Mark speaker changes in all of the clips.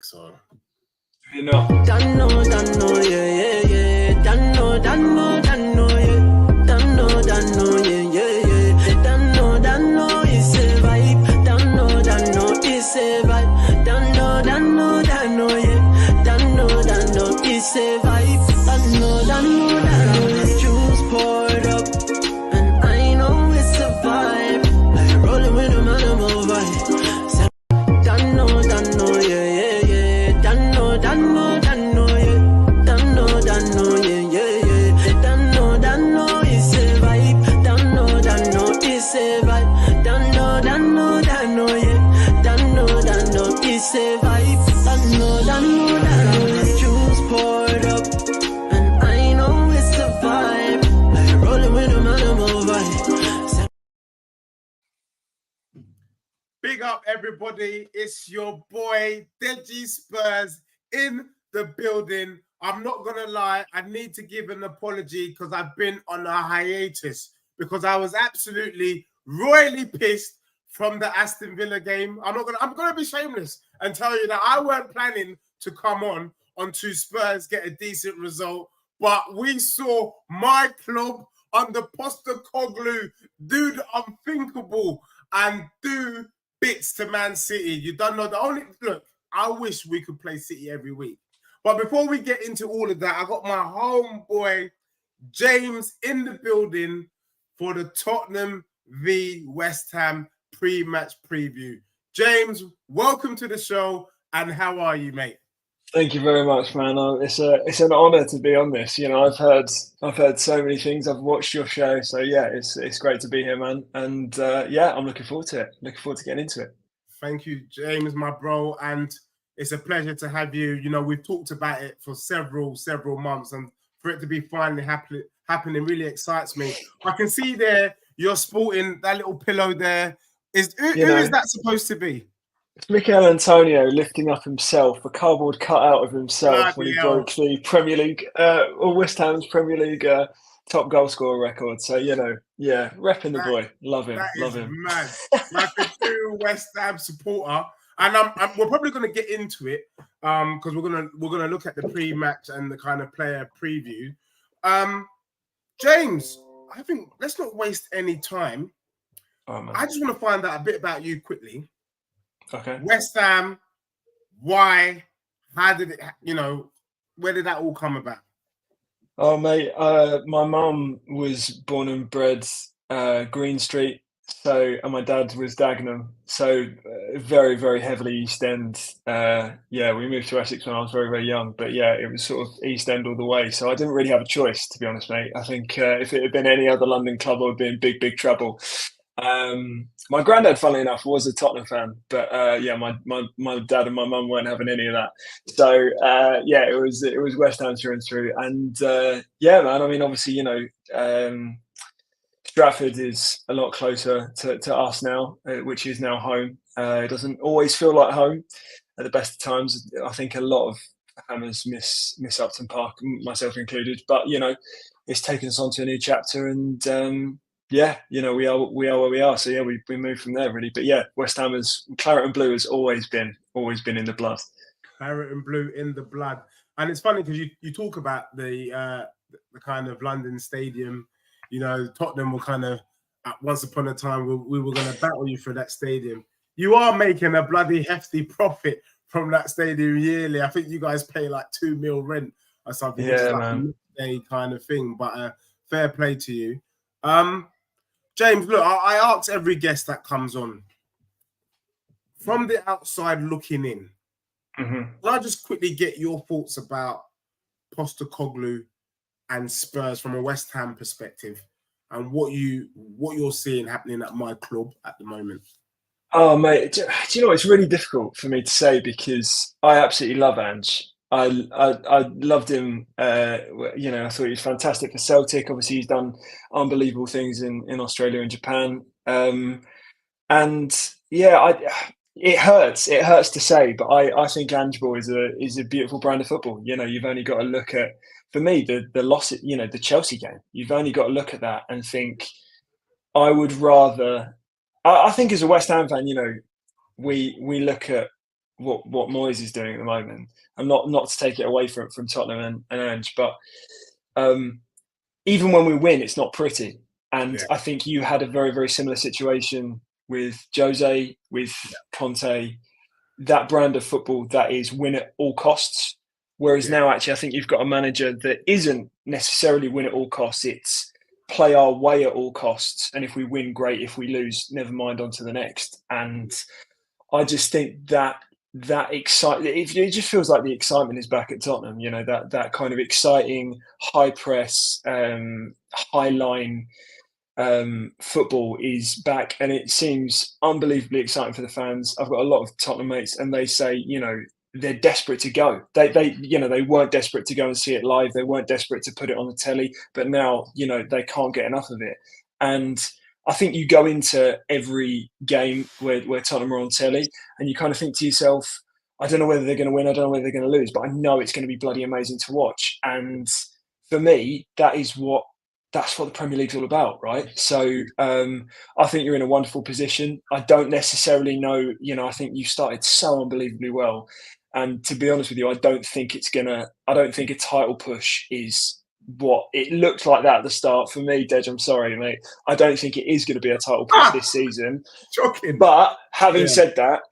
Speaker 1: So
Speaker 2: You know.
Speaker 3: Dano, yeah, yeah, yeah. Dano, yeah. Dano, yeah, yeah, yeah. Dano, it's a vibe. Dano, it's a vibe. Dano, yeah. Dano, it's a vibe. Dano, the juice poured up. And I know it's a vibe. Like rolling with a animal vibe. Dano, yeah, yeah, yeah. Dano, yeah. Dano, yeah, yeah, yeah. Dano, it's a vibe. Dano, it's a vibe. Dano, yeah. Dano, it's a vibe. Dano, the juice poured up. And I know it's a vibe. Like rolling with a animal vibe.
Speaker 1: big up everybody. It's your boy Dejispurs in the building. I'm not gonna lie, I need to give an apology because I've been on a hiatus because I was absolutely royally pissed from the Aston Villa game. I'm gonna be shameless and tell you that I weren't planning to come on to Spurs get a decent result, but we saw my club under Postecoglou do the unthinkable and do bits to Man City. You don't know the only look. I wish we could play City every week. But before we get into all of that, I got my homeboy James in the building for the Tottenham v West Ham pre-match preview. James, welcome to the show, and how are you, mate?
Speaker 2: Thank you very much, man. It's an honour to be on this. You know, I've heard so many things. I've watched your show, so yeah, it's great to be here, man. And yeah, I'm looking forward to it. Looking forward to getting into it.
Speaker 1: Thank you, James, my bro, and it's a pleasure to have you. You know, we've talked about it for several months, and for it to be finally happening really excites me. I can see there you're sporting that little pillow there. Who is that supposed to be?
Speaker 2: It's Mikel Antonio lifting up himself, a cardboard cutout of himself when he broke the Premier League or West Ham's Premier League top goal scorer record. So, you know, yeah, repping the boy. Love him. Love him.
Speaker 1: Mad. Like a true West Ham supporter. And we're probably going to get into it because we're gonna look at the pre-match and the kind of player preview. James, I think let's not waste any time. I just want to find out a bit about you quickly.
Speaker 2: Okay.
Speaker 1: West Ham, why? How did it? You know, where did that all come about?
Speaker 2: Oh, mate, my mum was born and bred Green Street. So, and my dad was Dagenham, so very, very heavily East End. Yeah, we moved to Essex when I was very, very young, but yeah, it was sort of East End all the way. So I didn't really have a choice, to be honest, mate. I think if it had been any other London club, I would be in big, big trouble. My granddad, funnily enough, was a Tottenham fan, but yeah, my dad and my mum weren't having any of that. So yeah, it was West Ham through and through, and yeah, man. I mean, obviously, you know. Stratford is a lot closer to us now, which is now home. It doesn't always feel like home at the best of times. I think a lot of Hammers miss Upton Park, myself included. But you know, it's taken us on to a new chapter, and yeah, you know, we are where we are. So yeah, we moved from there really. But yeah, West Ham's claret and blue has always been in the blood.
Speaker 1: Claret and blue in the blood, and it's funny because you talk about the kind of London stadium. You know, Tottenham were kind of, once upon a time, we were going to battle you for that stadium. You are making a bloody hefty profit from that stadium yearly. I think you guys pay like $2 million rent or something.
Speaker 2: Yeah,
Speaker 1: which is like
Speaker 2: man.
Speaker 1: a kind of thing, but fair play to you. James, look, I ask every guest that comes on, from the outside looking in, can I just quickly get your thoughts about Postecoglou and Spurs from a West Ham perspective, and what you're seeing happening at my club at the moment?
Speaker 2: Oh, mate, do you know, it's really difficult for me to say because I absolutely love Ange. I loved him. You know, I thought he was fantastic for Celtic. Obviously, he's done unbelievable things in Australia and Japan. And yeah, it hurts to say, but I think Ange Ball is a beautiful brand of football. You know, you've only got to look at, for me, the loss, you know, the Chelsea game. You've only got to look at that and think, I would rather. I think as a West Ham fan, you know, we look at what Moyes is doing at the moment. And not to take it away from Tottenham and Ange, but even when we win, it's not pretty. And I think you had a very, very similar situation with Jose, with Conte, that brand of football that is win at all costs. Whereas now, actually, I think you've got a manager that isn't necessarily win at all costs. It's play our way at all costs. And if we win, great. If we lose, never mind, on to the next. And I just think that it just feels like the excitement is back at Tottenham. You know, that kind of exciting high press, high line football is back, and it seems unbelievably exciting for the fans. I've got a lot of Tottenham mates, and they say, you know, they're desperate to go. They you know, they weren't desperate to go and see it live. They weren't desperate to put it on the telly, but now, you know, they can't get enough of it. And I think you go into every game where Tottenham are on telly and you kind of think to yourself, I don't know whether they're going to win, I don't know whether they're going to lose, but I know it's going to be bloody amazing to watch. And for me, that's what the Premier League's all about, right? So I think you're in a wonderful position. I don't necessarily know, you know, I think you started so unbelievably well. And to be honest with you, I don't think a title push is what it looked like that at the start. For me, Dej, I'm sorry, mate. I don't think it is going to be a title push this season.
Speaker 1: Shocking.
Speaker 2: But having said that,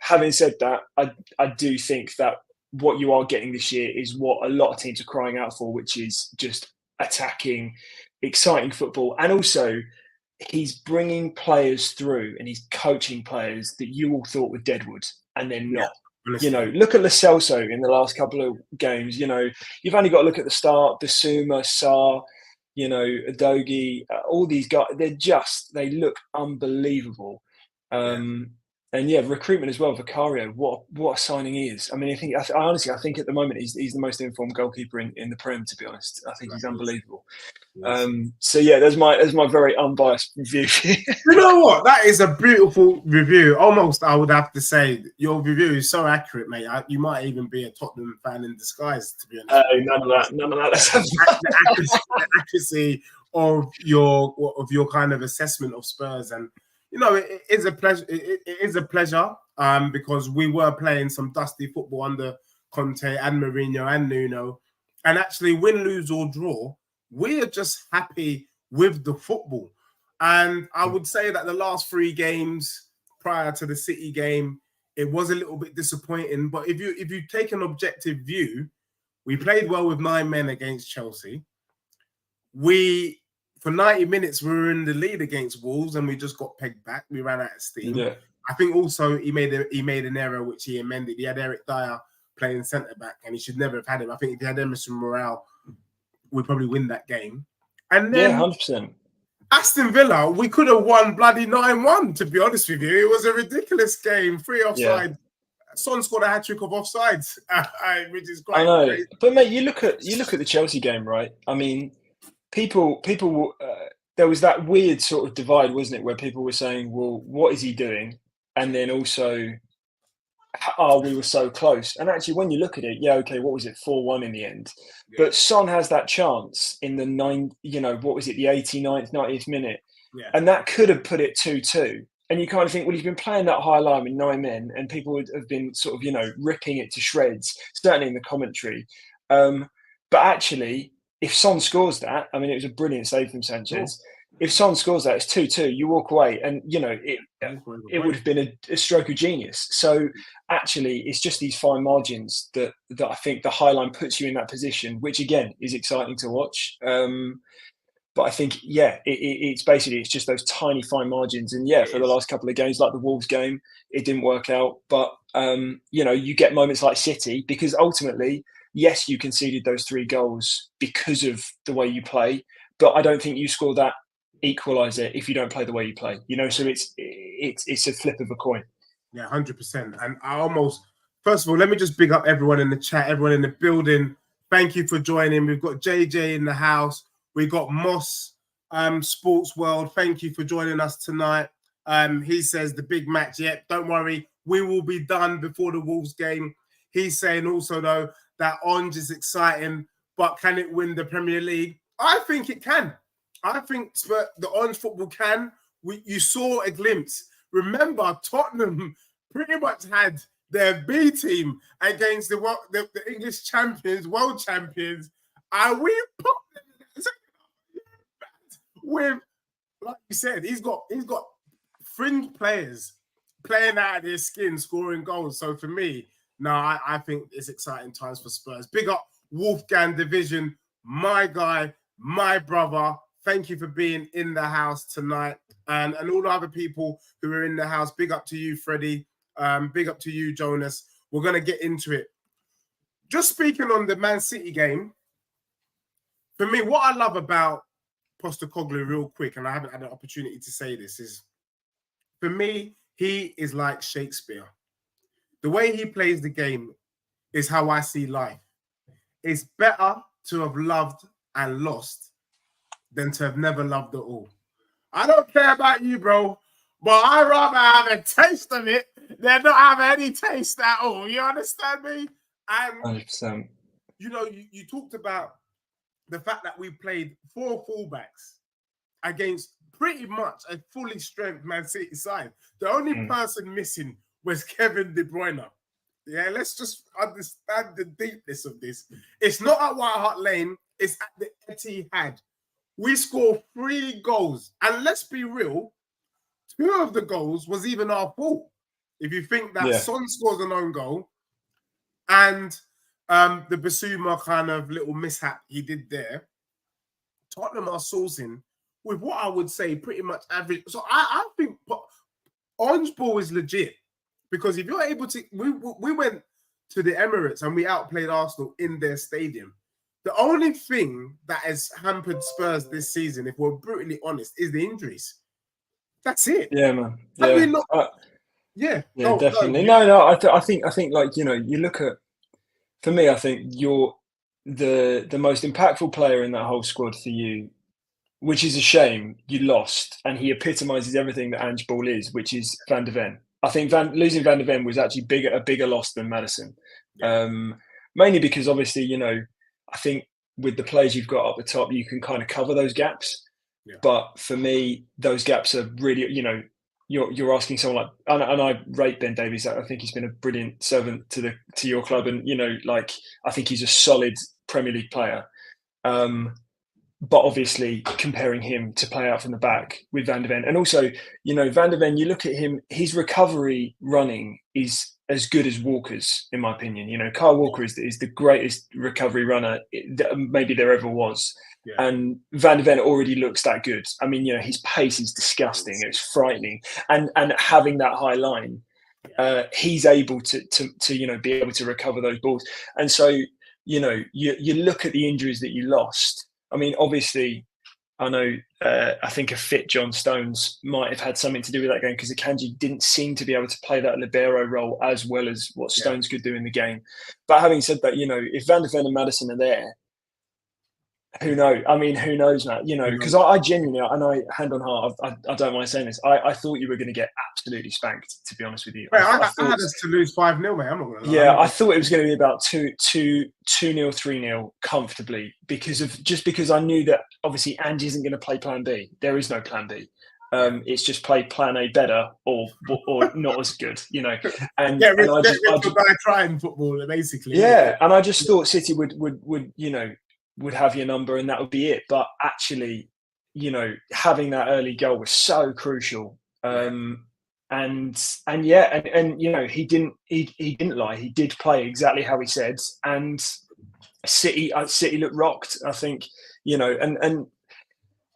Speaker 2: I do think that what you are getting this year is what a lot of teams are crying out for, which is just attacking, exciting football. And also, he's bringing players through and he's coaching players that you all thought were deadwood, and they're not. You know, look at Lo Celso in the last couple of games. You know, you've only got to look at the start, Bissouma, Sarr, you know, Udogie, all these guys. They look unbelievable. And recruitment as well. Vicario, what a signing he is. I mean, I honestly think at the moment he's the most informed goalkeeper in the Prem. To be honest, I think he's unbelievable. So yeah, there's my very unbiased review.
Speaker 1: You know what? That is a beautiful review. Almost, I would have to say, your review is so accurate, mate. You might even be a Tottenham fan in disguise, to be honest.
Speaker 2: None of that.
Speaker 1: The accuracy of your kind of assessment of Spurs, and you know, it is a pleasure. It is a pleasure because we were playing some dusty football under Conte and Mourinho and Nuno, and actually, win, lose or draw, we are just happy with the football. And I would say that the last 3 games prior to the City game, it was a little bit disappointing. But if you take an objective view, we played well with 9 men against Chelsea. For 90 minutes, we were in the lead against Wolves, and we just got pegged back. We ran out of steam. Yeah. I think also he made an error which he amended. He had Eric Dyer playing centre back, and he should never have had him. I think if he had Emerson Morale, we'd probably win that game. And then
Speaker 2: 100%.
Speaker 1: Aston Villa, we could have won bloody 9-1, to be honest with you. It was a ridiculous game, 3 offside. Yeah. Son scored a hat-trick of offsides, which is quite crazy.
Speaker 2: But mate, you look at the Chelsea game, right? I mean, people there was that weird sort of divide, wasn't it, where people were saying, well, what is he doing? And then also, we were so close. And actually, when you look at it, okay, what was it, 4-1 in the end? Yeah. But Son has that chance in the 89th, 90th minute. Yeah. And that could have put it 2-2. And you kind of think, well, he's been playing that high line with 9 men, and people would have been sort of, ripping it to shreds, certainly in the commentary. But actually, if Son scores that, I mean, it was a brilliant save from Sanchez. Oh. If Son scores that, it's 2-2. You walk away, and it would have been a stroke of genius. So actually, it's just these fine margins that I think the high line puts you in that position, which again is exciting to watch. But I think it's just those tiny fine margins. And for the last couple of games, like the Wolves game, it didn't work out. But you get moments like City, because ultimately, yes, you conceded those 3 goals because of the way you play, but I don't think you score that equaliser if you don't play the way you play. So it's a flip of a coin.
Speaker 1: Yeah, 100%. And first of all, let me just big up everyone in the chat, everyone in the building. Thank you for joining. We've got JJ in the house. We got Moss, Sports World. Thank you for joining us tonight. He says the big match. Yep, don't worry, we will be done before the Wolves game. He's saying also though that Ange is exciting, but can it win the Premier League? I think it can. I think the Ange football can. You saw a glimpse. Remember, Tottenham pretty much had their B team against the English champions, world champions, and we put them with, like you said, he's got fringe players playing out of their skin, scoring goals. So for me, no, I think it's exciting times for Spurs. Big up Wolfgang Division, my guy, my brother. Thank you for being in the house tonight. And all the other people who are in the house, big up to you, Freddie. Big up to you, Jonas. We're going to get into it. Just speaking on the Man City game, for me, what I love about Postecoglou real quick, and I haven't had an opportunity to say this, is for me, he is like Shakespeare. The way he plays the game is how I see life. It's better to have loved and lost than to have never loved at all. I don't care about you, bro, but I'd rather have a taste of it than not have any taste at all. You understand me? And
Speaker 2: 100%.
Speaker 1: you know, you talked about the fact that we played 4 fullbacks against pretty much a fully strength Man City side. The only person missing was Kevin De Bruyne. Yeah, let's just understand the deepness of this. It's not at White Hart Lane, it's at the Etihad. We scored 3 goals. And let's be real, 2 of the goals was even our fault. If you think that Son scores an own goal and the Basuma kind of little mishap he did there, Tottenham are sourcing with what I would say pretty much average. So I think Ange Ball is legit, because if you're able to, we went to the Emirates and we outplayed Arsenal in their stadium. The only thing that has hampered Spurs this season, if we're brutally honest, is the injuries. That's it.
Speaker 2: Yeah, man.
Speaker 1: Yeah,
Speaker 2: definitely. No. I think like, you know, you look at, for me, I think you're the most impactful player in that whole squad for you, which is a shame. You lost, and he epitomises everything that Ange Ball is, which is Van de Ven. I think losing Van de Ven was actually a bigger loss than Maddison, mainly because obviously, you know, I think with the players you've got up the top, you can kind of cover those gaps. Yeah. But for me, those gaps are really, you know, you're asking someone like, and I rate Ben Davies. I think he's been a brilliant servant to your club, and you know, like, I think he's a solid Premier League player. But obviously, comparing him to play out from the back with Van de Ven, and also, you know, Van de Ven, you look at him, his recovery running is as good as Walker's, in my opinion. You know, Kyle Walker is the greatest recovery runner that maybe there ever was. Yeah. And Van de Ven already looks that good. I mean, you know, his pace is disgusting. It's frightening. And having that high line, he's able to you know, be able to recover those balls. And so, you know, you look at the injuries that you lost. I mean, obviously, I know, I think a fit John Stones might have had something to do with that game, because Akanji didn't seem to be able to play that libero role as well as what Stones could do in the game. But having said that, you know, if Van de Ven and Maddison are there, who knows? I mean, who knows, Matt? You know, because I genuinely, and I, hand on heart, I don't mind saying this, I thought you were going to get absolutely spanked, to be honest with you.
Speaker 1: Wait, I had us to lose 5-0, mate. I'm not going to lie.
Speaker 2: Yeah, I thought it was going to be about 2-0, 3-0 comfortably, because I knew that obviously Ange isn't going to play Plan B. There is no Plan B. It's just play Plan A better or not as good, you know. And
Speaker 1: get rid of trying football, basically.
Speaker 2: Yeah, and I just thought City would you know, would have your number and that would be it. But actually, you know, having that early goal was so crucial. And you know, he didn't lie. He did play exactly how he said. And City looked rocked, I think, you know, and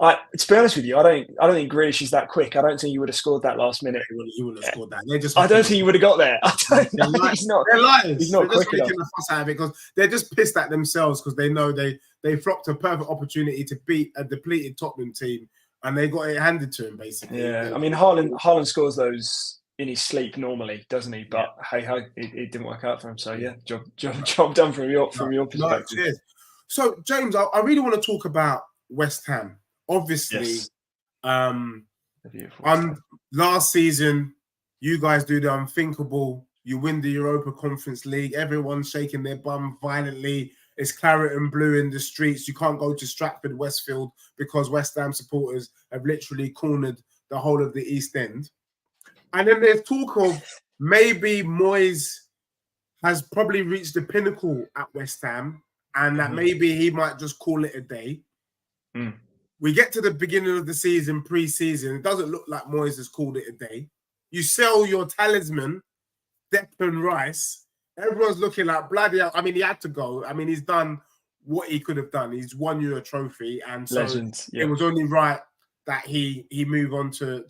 Speaker 2: to be honest with you, I don't think Grealish is that quick. I don't think you would have scored that last minute.
Speaker 1: He would have scored that.
Speaker 2: I don't think he would have got there. He's not.
Speaker 1: They're liars.
Speaker 2: He's not
Speaker 1: they're
Speaker 2: quick
Speaker 1: just making a fuss out of it because they're just pissed at themselves, because they know they flopped a perfect opportunity to beat a depleted Tottenham team, and they got it handed to him, basically.
Speaker 2: Yeah, I mean, Haaland scores those in his sleep normally, doesn't he? But hey ho, it didn't work out for him. So yeah, job done from your perspective.
Speaker 1: No, so James, I really want to talk about West Ham. Obviously, last season, you guys do the unthinkable. You win the Europa Conference League. Everyone's shaking their bum violently. It's claret and blue in the streets. You can't go to Stratford Westfield because West Ham supporters have literally cornered the whole of the East End. And then there's talk of maybe Moyes has probably reached the pinnacle at West Ham, and that maybe he might just call it a day. We get to the beginning of the season, pre-season. It doesn't look like Moyes has called it a day. You sell your talisman, Declan Rice. Everyone's looking like bloody hell. I mean, he had to go. I mean, he's done what he could have done. He's won you a trophy, and so it was only right that he move on to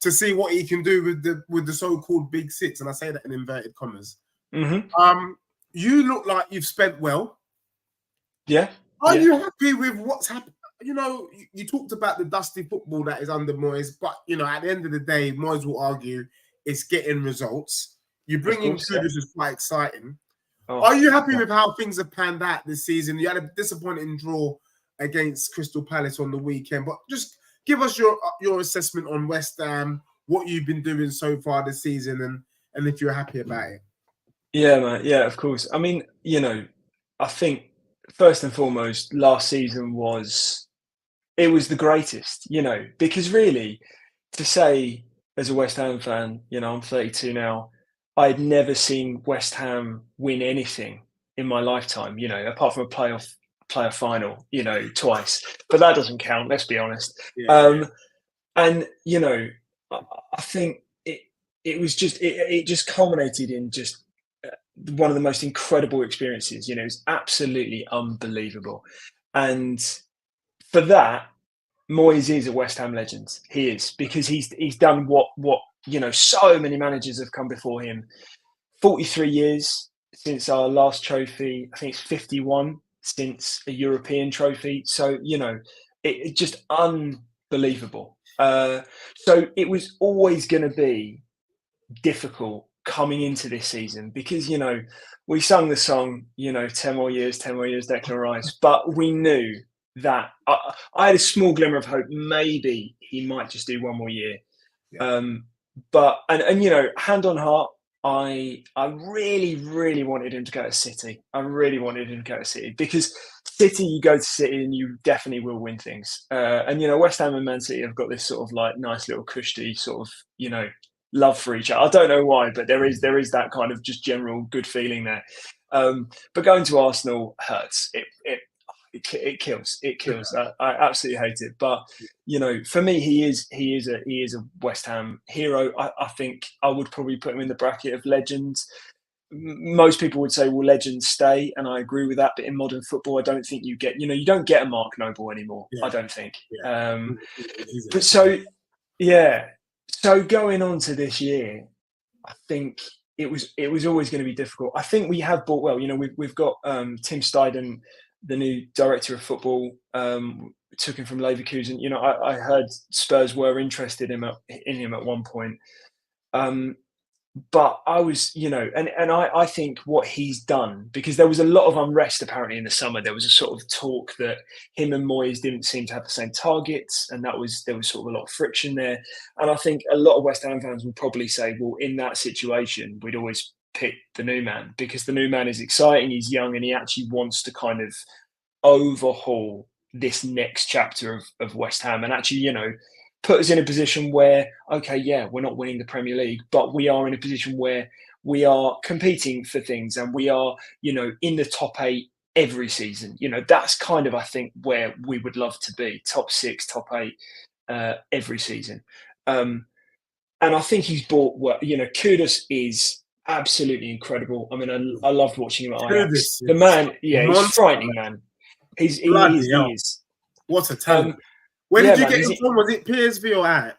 Speaker 1: see what he can do with the so-called big six, and I say that in inverted commas. You look like you've spent well.
Speaker 2: Yeah.
Speaker 1: Are you happy with what's happened? You know, you talked about the dusty football that is under Moyes, but you know, at the end of the day, Moyes will argue it's getting results. You bring in Kudus is quite exciting. Are you happy with how things have panned out this season? You had a disappointing draw against Crystal Palace on the weekend, but just give us your assessment on West Ham, what you've been doing so far this season, and if you're happy about it.
Speaker 2: Yeah, man. Yeah, of course. I mean, you know, I think first and foremost, last season was the greatest, you know, because really to say as a West Ham fan, you know, I'm 32 now, I'd never seen West Ham win anything in my lifetime, you know, apart from a playoff final, you know, twice, but that doesn't count. Let's be honest. And, you know, I think it was just, it just culminated in just one of the most incredible experiences. You know, it's absolutely unbelievable. And for that, Moyes is a West Ham legend. He is, because he's done what you know, so many managers have come before him. 43 years since our last trophy. I think it's 51 since a European trophy. So, you know, it's just unbelievable. So it was always going to be difficult coming into this season because, you know, we sung the song, you know, 10 more years, Declan Rice, but we knew that I had a small glimmer of hope. Maybe he might just do one more year. But you know, hand on heart, I really, really wanted him to go to City. I really wanted him to go to City because City, you go to City and you definitely will win things. And, you know, West Ham and Man City have got this sort of like nice little cushy sort of, you know, love for each other. I don't know why, but there is that kind of just general good feeling there. But going to Arsenal hurts. It kills. It kills. I absolutely hate it. But you know, for me, he is a West Ham hero. I think I would probably put him in the bracket of legends. Most people would say, well, legends stay, and I agree with that. But in modern football, I don't think you don't get a Mark Noble anymore. I don't think. But so going on to this year, I think it was always going to be difficult. I think we have bought well. You know, we've got Tim Steidten, the new director of football, took him from Leverkusen. You know, I heard Spurs were interested in him at one point. But I was, you know, and I think what he's done, because there was a lot of unrest apparently in the summer. There was a sort of talk that him and Moyes didn't seem to have the same targets, and there was sort of a lot of friction there. And I think a lot of West Ham fans will probably say, well, in that situation, we'd always pick the new man because the new man is exciting, he's young, and he actually wants to kind of overhaul this next chapter of West Ham and actually, you know, put us in a position where, okay, yeah, we're not winning the Premier League, but we are in a position where we are competing for things and we are, you know, in the top 8 every season. You know, that's kind of, I think, where we would love to be, top 6, top 8 every season. And I think he's bought what, you know, Kudus is absolutely incredible. I mean, I loved watching him at Ajax. The man, he's frightening, man. He is.
Speaker 1: What a talent. Where did you get him from? Was it PSV or Ajax?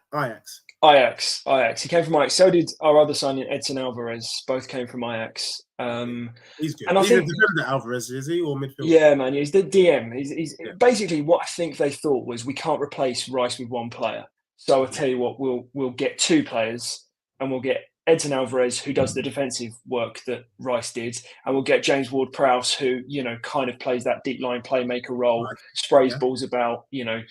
Speaker 2: Ajax. He came from Ajax. So did our other signing, Edson Alvarez. Both came from Ajax.
Speaker 1: He's good. And he's a defender, Alvarez, is he, or midfielder?
Speaker 2: Yeah, man. He's the DM. He's basically what I think they thought was we can't replace Rice with one player. So I'll tell you what, we'll get 2 players, and we'll get Edson Alvarez, who does the defensive work that Rice did, and we'll get James Ward-Prowse, who, you know, kind of plays that deep line playmaker role, sprays balls about, you know,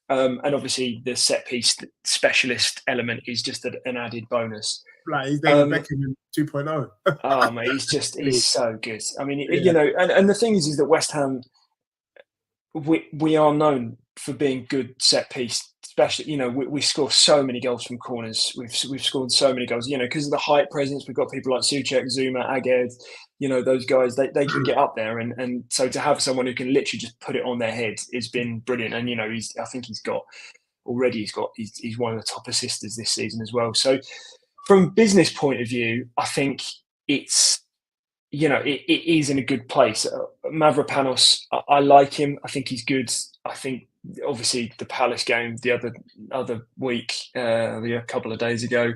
Speaker 2: and obviously the set piece specialist element is just an added bonus.
Speaker 1: Like he's David Beckham in 2.0.
Speaker 2: Oh mate, he's so good. I mean, you know, and the thing is that West Ham, we are known for being good set piece. Especially, we score so many goals from corners. We've scored so many goals, because of the height presence. We've got people like Souček, Zuma, Aged, those guys, they can get up there. And so to have someone who can literally just put it on their head has been brilliant. And, I think he's one of the top assisters this season as well. So from a business point of view, I think it's, it is in a good place. Mavropanos, I like him. I think he's good. I think obviously the Palace game the other week, a couple of days ago,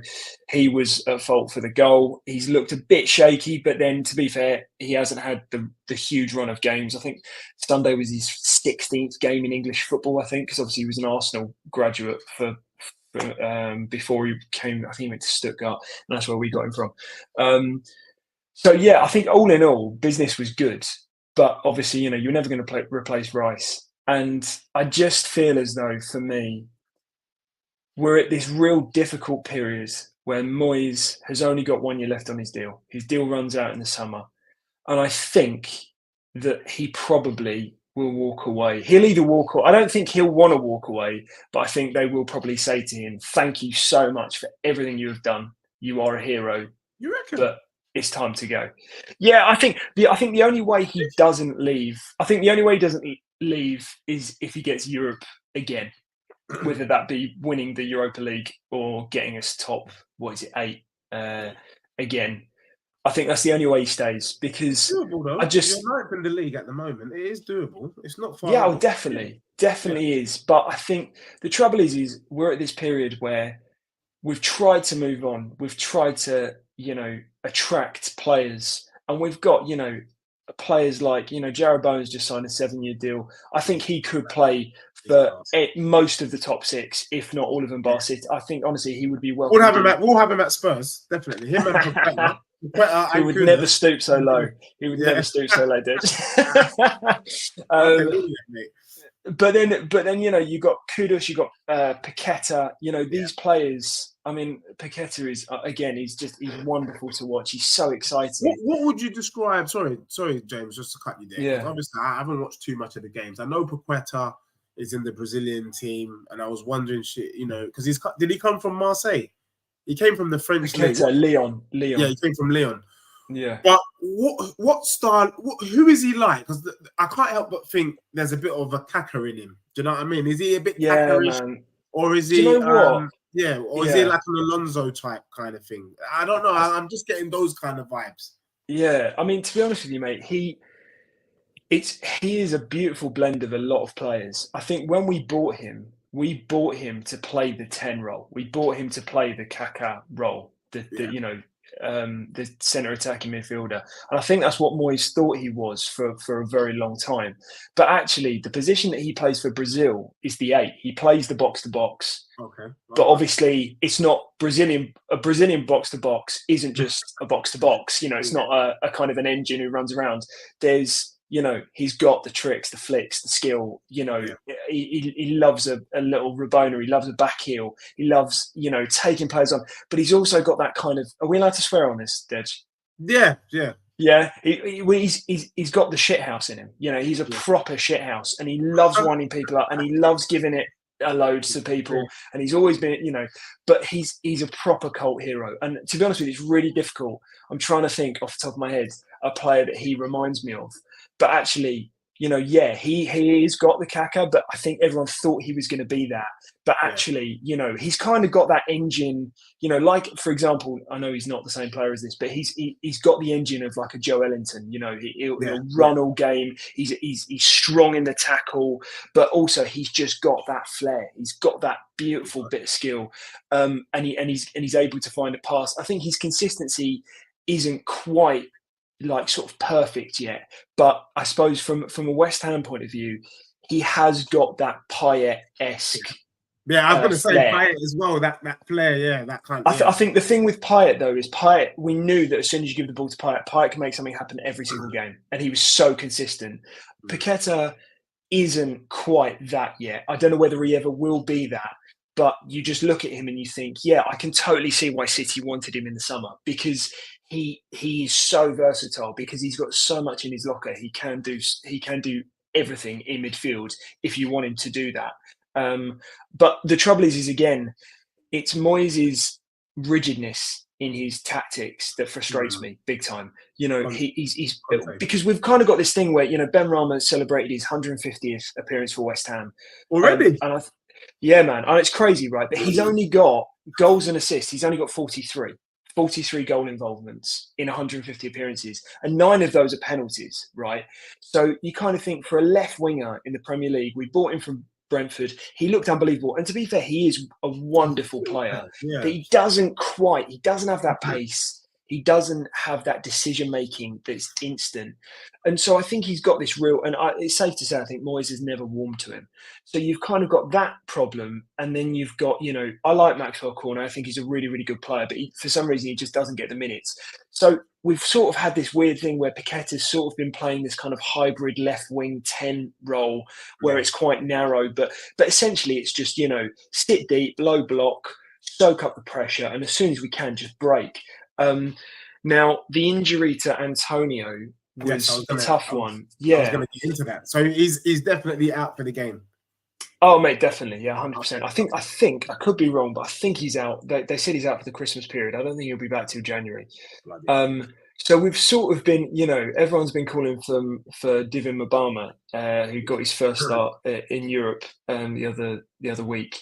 Speaker 2: he was at fault for the goal. He's looked a bit shaky, but then to be fair, he hasn't had the huge run of games. I think Sunday was his 16th game in English football, I think, because obviously he was an Arsenal graduate before he came, I think he went to Stuttgart, and that's where we got him from. So yeah, I think all in all, business was good, but obviously, you're never going to replace Rice. And I just feel as though, for me, we're at this real difficult period where Moyes has only got 1 year left on his deal. His deal runs out in the summer. And I think that he probably will walk away. He'll either walk away. I don't think he'll want to walk away, but I think they will probably say to him, thank you so much for everything you have done. You are a hero.
Speaker 1: You reckon?
Speaker 2: But it's time to go. Yeah, I think the only way he doesn't leave, is if he gets Europe again, whether that be winning the Europa League or getting us top, 8 again. I think that's the only way he stays, because
Speaker 1: doable, though. You're ninth in the league at the moment. It is doable. It's not far.
Speaker 2: Yeah, definitely is. But I think the trouble is we're at this period where we've tried to move on. We've tried to, attract players, and we've got, players like, Jarrod Bowen's just signed a 7-year deal. I think he could play for most of the top 6, if not all of them, bar City. I think honestly he would be welcome.
Speaker 1: We'll have him at Spurs, definitely. Him and Paqueta.
Speaker 2: He would never stoop so low. He would never stoop so low, But then you got Kudus, you got Paqueta. These players. I mean, Paqueta is he's wonderful to watch. He's so exciting.
Speaker 1: What would you describe? Sorry, James, just to cut you there.
Speaker 2: Yeah.
Speaker 1: Obviously, I haven't watched too much of the games. I know Paqueta is in the Brazilian team, and I was wondering, because did he come from Marseille? He came from the French league.
Speaker 2: Leon.
Speaker 1: Yeah, he came from Leon.
Speaker 2: Yeah.
Speaker 1: But what style? Who is he like? Because I can't help but think there's a bit of a Kaka in him. Do you know what I mean? Is he a bit Kaka-ish, or is he?
Speaker 2: Do you know what?
Speaker 1: Yeah, or is he like an Alonso type kind of thing? I don't know. I'm just getting those kind of vibes.
Speaker 2: Yeah, I mean, to be honest with you, mate, he is a beautiful blend of a lot of players. I think when we bought him to play the 10 role. We bought him to play the Kaká role, the centre attacking midfielder. And I think that's what Moyes thought he was for a very long time. But actually, the position that he plays for Brazil is the 8. He plays the box-to-box.
Speaker 1: Okay.
Speaker 2: But obviously, it's not Brazilian. A Brazilian box-to-box isn't just a box-to-box. It's not a kind of an engine who runs around. There's he's got the tricks, the flicks, the skill. He loves a little Rabona. He loves a back heel. He loves, taking players on. But he's also got that kind of. Are we allowed to swear on this, Dej?
Speaker 1: Yeah.
Speaker 2: Yeah. He's got the shithouse in him. He's a proper shithouse, and he loves winding people up, and he loves giving it a load to people. And he's always been, but he's a proper cult hero. And to be honest with you, it's really difficult. I'm trying to think off the top of my head a player that he reminds me of. But actually, he has got the Kaká, but I think everyone thought he was going to be that. But actually, he's kind of got that engine, like, for example, I know he's not the same player as this, but he's got the engine of like a Joe Ellington. He'll run all game. He's strong in the tackle, but also he's just got that flair. He's got that beautiful bit of skill, and he's able to find a pass. I think his consistency isn't quite like sort of perfect yet, but I suppose from a West Ham point of view, he has got that Payet-esque.
Speaker 1: Yeah, I was going to say Payet as well. That flair, that kind of.
Speaker 2: I think the thing with Payet though is Payet. We knew that as soon as you give the ball to Payet, Payet can make something happen every single game, and he was so consistent. Paqueta isn't quite that yet. I don't know whether he ever will be that. But you just look at him and you think, yeah, I can totally see why City wanted him in the summer, because he's so versatile, because he's got so much in his locker. He can do everything in midfield if you want him to do that. But the trouble is again, it's Moyes' rigidness in his tactics that frustrates me big time. You know, he's because we've kind of got this thing where, you know, Ben Rama celebrated his 150th appearance for West Ham
Speaker 1: already.
Speaker 2: Yeah, man. And it's crazy, right? But he's only got goals and assists. He's only got 43 goal involvements in 150 appearances. And 9 of those are penalties, right? So you kind of think for a left winger in the Premier League, we bought him from Brentford. He looked unbelievable. And to be fair, he is a wonderful player. But he doesn't have that pace. He doesn't have that decision-making that's instant. And so I think he's got this real, and it's safe to say, I think Moyes has never warmed to him. So you've kind of got that problem. And then you've got, you know, I like Maxwell Corner. I think he's a really, really good player, but for some reason, he just doesn't get the minutes. So we've sort of had this weird thing where Paqueta's sort of been playing this kind of hybrid left wing 10 role where it's quite narrow, but essentially it's just, you know, sit deep, low block, soak up the pressure, and as soon as we can, just break. Now, the injury to Antonio was a tough one. Yeah, I was
Speaker 1: going to get into that. So he's definitely out for the game.
Speaker 2: Oh, mate, definitely. Yeah, 100%. I think I could be wrong, but I think he's out. They said he's out for the Christmas period. I don't think he'll be back till January. So we've sort of been, you know, everyone's been calling for Divin Mabama, who got his first start in Europe the other week.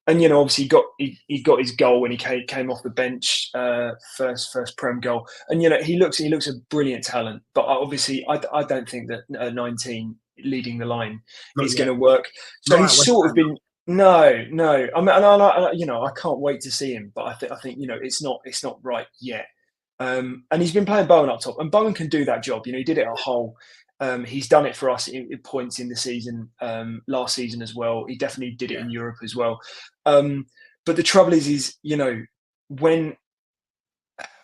Speaker 2: And you know, obviously he got his goal when he came off the bench, first Prem goal. And you know, he looks a brilliant talent. But obviously, I don't think that 19 leading the line is going to work. So he's sort of been no. I mean, I can't wait to see him. But I think you know, it's not right yet. And he's been playing Bowen up top, and Bowen can do that job. You know, he did it at Hull. He's done it for us in points in the season, last season as well. He definitely did it in Europe as well. But the trouble is, you know, when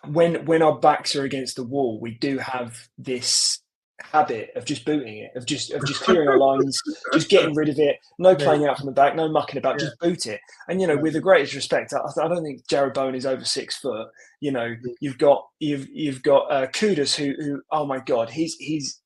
Speaker 2: our backs are against the wall, we do have this habit of just booting it, of just clearing our lines, just getting rid of it, no playing out from the back, no mucking about, just boot it. And you know, with the greatest respect, I don't think Jared Bowen is over 6 foot. You know, you've got Kudus who oh my god, he's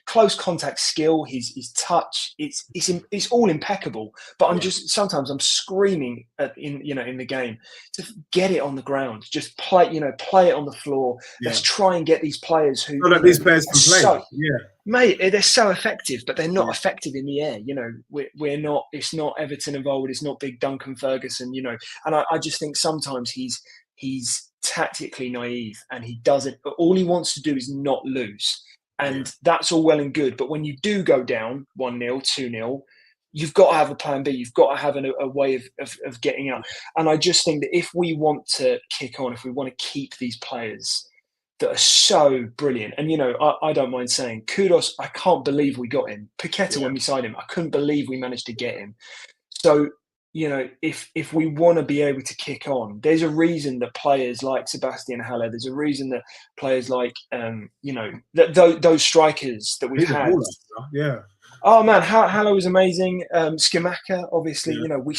Speaker 2: close contact skill, his touch, it's all impeccable. But I'm just sometimes I'm screaming in the game to get it on the ground, just play it on the floor. Let's try and get these players who
Speaker 1: these players can play.
Speaker 2: Mate, they're so effective, but they're not effective in the air. You know, we're not. It's not Everton involved. It's not big Duncan Ferguson. You know, and I just think sometimes he's tactically naive, and he doesn't. All he wants to do is not lose, and that's all well and good. But when you do go down 1-0, 2-0, you've got to have a plan B. You've got to have a way of getting out. And I just think that if we want to kick on, if we want to keep these players that are so brilliant. And, you know, I don't mind saying Kudus, I can't believe we got him. Paqueta, when we signed him, I couldn't believe we managed to get him. So, you know, if we want to be able to kick on, there's a reason that players like Sebastian Haller, there's a reason that players like, you know, those strikers that we've had. Oh man, Haller was amazing. Skamaka, obviously, you know, we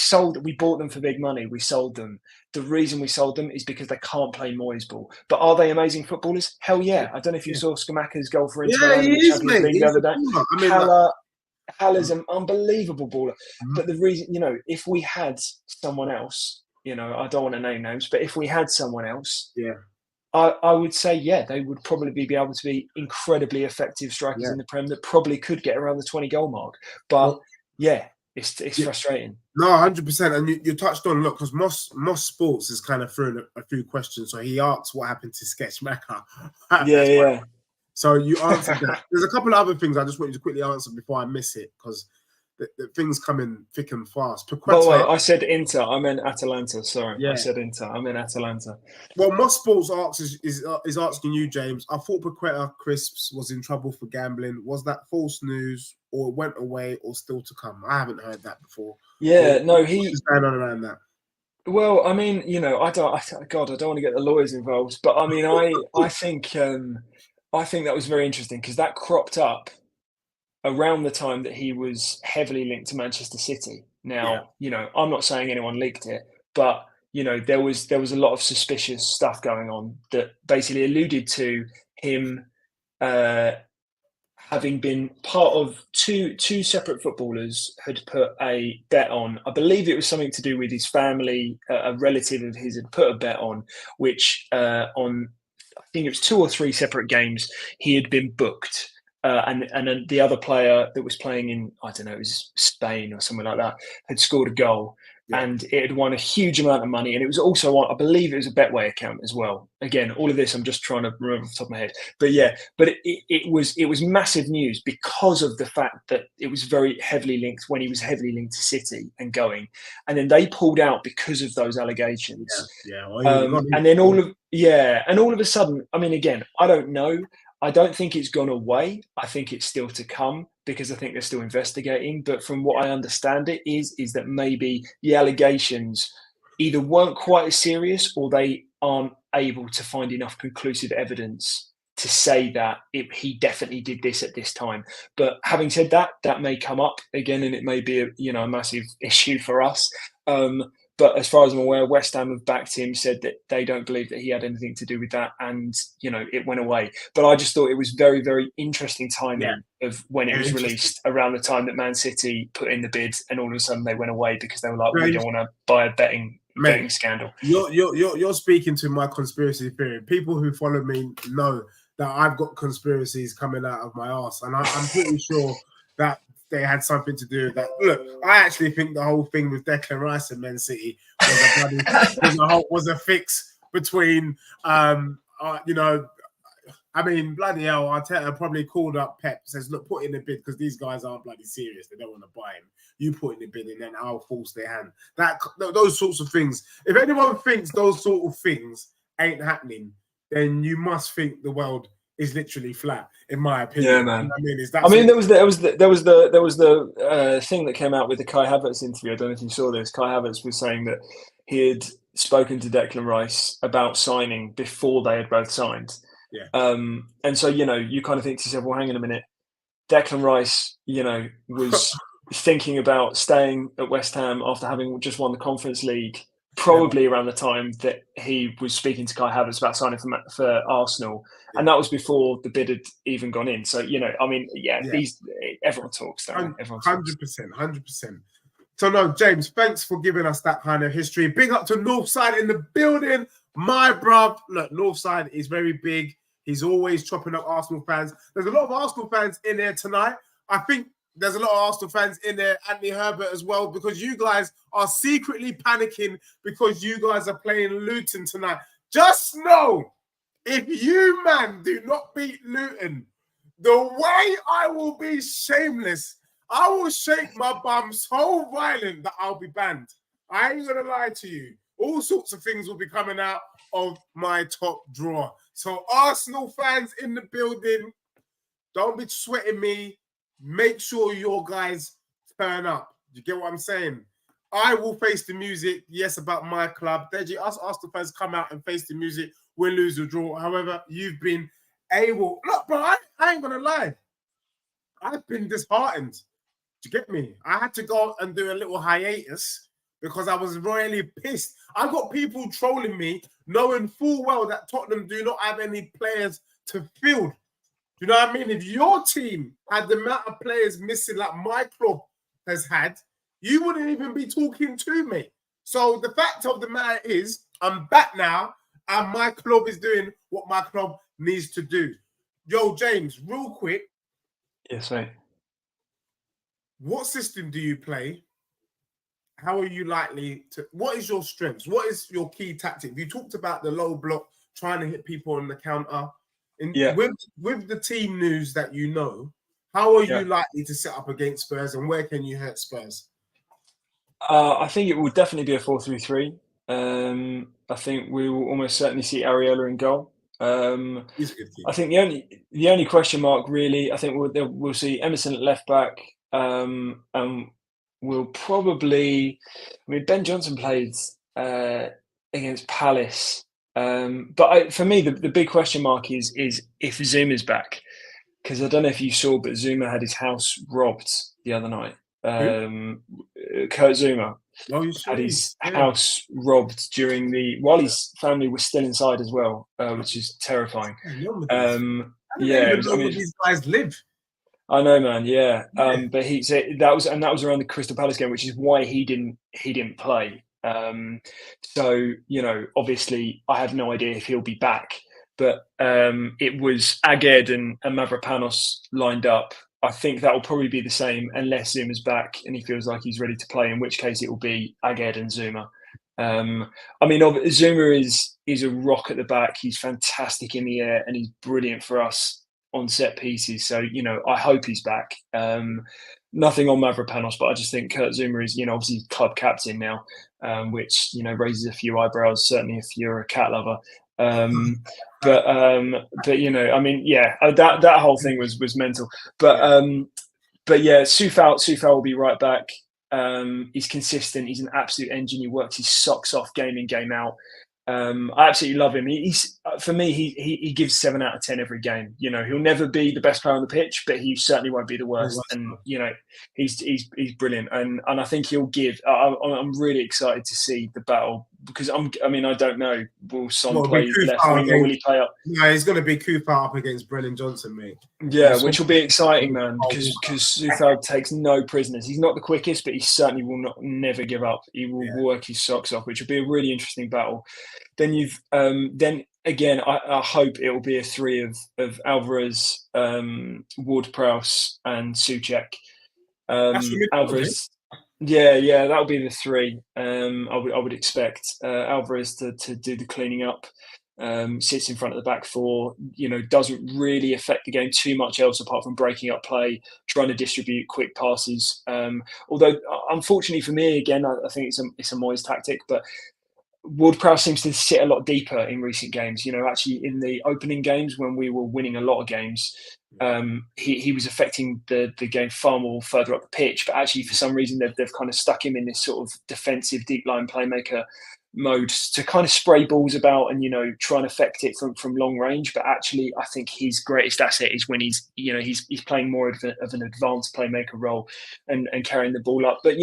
Speaker 2: bought them for big money. We sold them. The reason we sold them is because they can't play Moyes ball. But are they amazing footballers? Hell yeah. I don't know if you saw Skamaka's goal for Inter Milan in the Champions League the other day. Haller's an unbelievable baller. But the reason, you know, if we had someone else, you know, I don't want to name names, but if we had someone else, I would say, they would probably be able to be incredibly effective strikers in the Prem that probably could get around the 20-goal mark. But it's frustrating.
Speaker 1: No, 100%. And you touched on, look, because Moss Sports has kind of thrown a few questions. So he asked what happened to Sketchmaker. So you answered that. There's a couple of other things I just want you to quickly answer before I miss it, because the things come in thick and fast.
Speaker 2: By the way, I said Inter. I meant Atalanta. Sorry, I said Inter. I meant Atalanta.
Speaker 1: Well, Moss Sports is asking you, James. I thought Paqueta Crisps was in trouble for gambling. Was that false news, or went away, or still to come? I haven't heard that before.
Speaker 2: Yeah, no,
Speaker 1: what's going on around that?
Speaker 2: Well, I mean, you know, I don't want to get the lawyers involved, but I mean, I think that was very interesting because that cropped up around the time that he was heavily linked to Manchester City. Now, you know, I'm not saying anyone leaked it, but you know, there was a lot of suspicious stuff going on that basically alluded to him having been part of two separate footballers had put a bet on. I believe it was something to do with his family. A relative of his had put a bet on, which on I think it was 2 or 3 separate games he had been booked. And then the other player that was playing in, I don't know, it was Spain or something like that, had scored a goal. Yeah. And it had won a huge amount of money. And it was also on, I believe it was a Betway account as well. Again, all of this I'm just trying to remember off the top of my head. But yeah, but it was massive news because of the fact that it was very heavily linked when he was heavily linked to City and going. And then they pulled out because of those allegations.
Speaker 1: Yeah.
Speaker 2: And then all of a sudden, I mean, again, I don't know. I don't think it's gone away. I think it's still to come because I think they're still investigating. But from what I understand it is that maybe the allegations either weren't quite as serious or they aren't able to find enough conclusive evidence to say that he definitely did this at this time. But having said that, that may come up again and it may be a massive issue for us. But as far as I'm aware, West Ham have backed him, said that they don't believe that he had anything to do with that. And, it went away. But I just thought it was very, very interesting timing of when it was released around the time that Man City put in the bid and all of a sudden they went away because they were like, we don't want to buy a betting scandal.
Speaker 1: You're speaking to my conspiracy theory. People who follow me know that I've got conspiracies coming out of my arse. And I'm pretty sure that they had something to do with that. Look, I actually think the whole thing with Declan Rice and Man City was a fix between, I mean, bloody hell, Arteta probably called up Pep, says, look, put in a bid because these guys aren't bloody serious. They don't want to buy him. You put in a bid and then I'll force their hand. Those sorts of things. If anyone thinks those sort of things ain't happening, then you must think the world is literally flat, in my opinion.
Speaker 2: Yeah, man. There was the thing that came out with the Kai Havertz interview. I don't know if you saw this. Kai Havertz was saying that he had spoken to Declan Rice about signing before they had both signed.
Speaker 1: Yeah.
Speaker 2: And so you kind of think to yourself, well, hang on a minute. Declan Rice, was thinking about staying at West Ham after having just won the Conference League. Probably around the time that he was speaking to Kai Havertz about signing for Arsenal. And that was before the bid had even gone in. So, everyone talks.
Speaker 1: 100%. So, no, James, thanks for giving us that kind of history. Big up to Northside in the building. My bruv, look, Northside is very big. He's always chopping up Arsenal fans. There's a lot of Arsenal fans in there tonight. I think there's a lot of Arsenal fans in there, Anthony Herbert as well, because you guys are secretly panicking because you guys are playing Luton tonight. Just know, if you, man, do not beat Luton, the way I will be shameless, I will shake my bum so violent that I'll be banned. I ain't going to lie to you. All sorts of things will be coming out of my top drawer. So Arsenal fans in the building, don't be sweating me. Make sure your guys turn up. You get what I'm saying? I will face the music, yes, about my club. Deji, us Arsenal fans come out and face the music, win, lose, or draw. However, you've been able. Look, bro, I ain't going to lie. I've been disheartened. Do you get me? I had to go and do a little hiatus because I was really pissed. I got people trolling me, knowing full well that Tottenham do not have any players to field. You know what I mean? If your team had the amount of players missing like my club has had, you wouldn't even be talking to me. So the fact of the matter is, I'm back now, and my club is doing what my club needs to do. Yo, James, real quick.
Speaker 2: Yes, mate.
Speaker 1: What system do you play? How are you likely to... What is your strengths? What is your key tactic? You talked about the low block, trying to hit people on the counter. With the team news that you know, how are you likely to set up against Spurs and where can you hurt Spurs?
Speaker 2: I think it will definitely be a 4-3-3. I think we will almost certainly see Areola in goal. I think the only question mark really, I think we'll see Emerson at left back, and we'll probably. I mean, Ben Johnson played against Palace, but for me the big question mark is if Zuma's back, because I don't know if you saw, but Zuma had his house robbed the other night. Kurt Zuma had his house robbed while his family was still inside as well, which is terrifying.
Speaker 1: Where these guys live?
Speaker 2: I know, man. Yeah, but he said that was around the Crystal Palace game, which is why he didn't play. So obviously, I have no idea if he'll be back. But it was Aged and Mavropanos lined up. I think that will probably be the same unless Zuma's back and he feels like he's ready to play. In which case, it will be Aged and Zuma. Zuma is a rock at the back. He's fantastic in the air and he's brilliant for us on set pieces. So, I hope he's back. Nothing on Mavropanos, but I just think Kurt Zuma is, obviously club captain now, which, raises a few eyebrows, certainly if you're a cat lover. That whole thing was mental. But yeah, Soufal will be right back. He's consistent. He's an absolute engine. He works his socks off game in, game out. I absolutely love him. He's for me, he gives 7 out of 10 every game. He'll never be the best player on the pitch, but he certainly won't be the worst. And he's brilliant. And I think he'll give. I'm really excited to see the battle because I don't know. Will Son play left wing or will he play up?
Speaker 1: No, he's going to be Cooper up against Brennan Johnson, mate.
Speaker 2: Yeah, which will be exciting, man, because Soufal takes no prisoners. He's not the quickest, but he certainly will never give up. He will work his socks off, which will be a really interesting battle. Then I hope it will be a 3 of Alvarez, Ward-Prowse, and Souček. Alvarez. Yeah, that'll be the 3. I would expect Alvarez to do the cleaning up. Sits in front of the back 4, doesn't really affect the game too much else apart from breaking up play, trying to distribute quick passes. Although, unfortunately for me, again, I think it's a Moyes tactic, but Ward-Prowse seems to sit a lot deeper in recent games. Actually in the opening games when we were winning a lot of games, he was affecting the game far more further up the pitch. But actually, for some reason, they've kind of stuck him in this sort of defensive deep line playmaker mode to kind of spray balls about and try and affect it from long range. But actually, I think his greatest asset is when he's playing more of an advanced playmaker role and carrying the ball up. But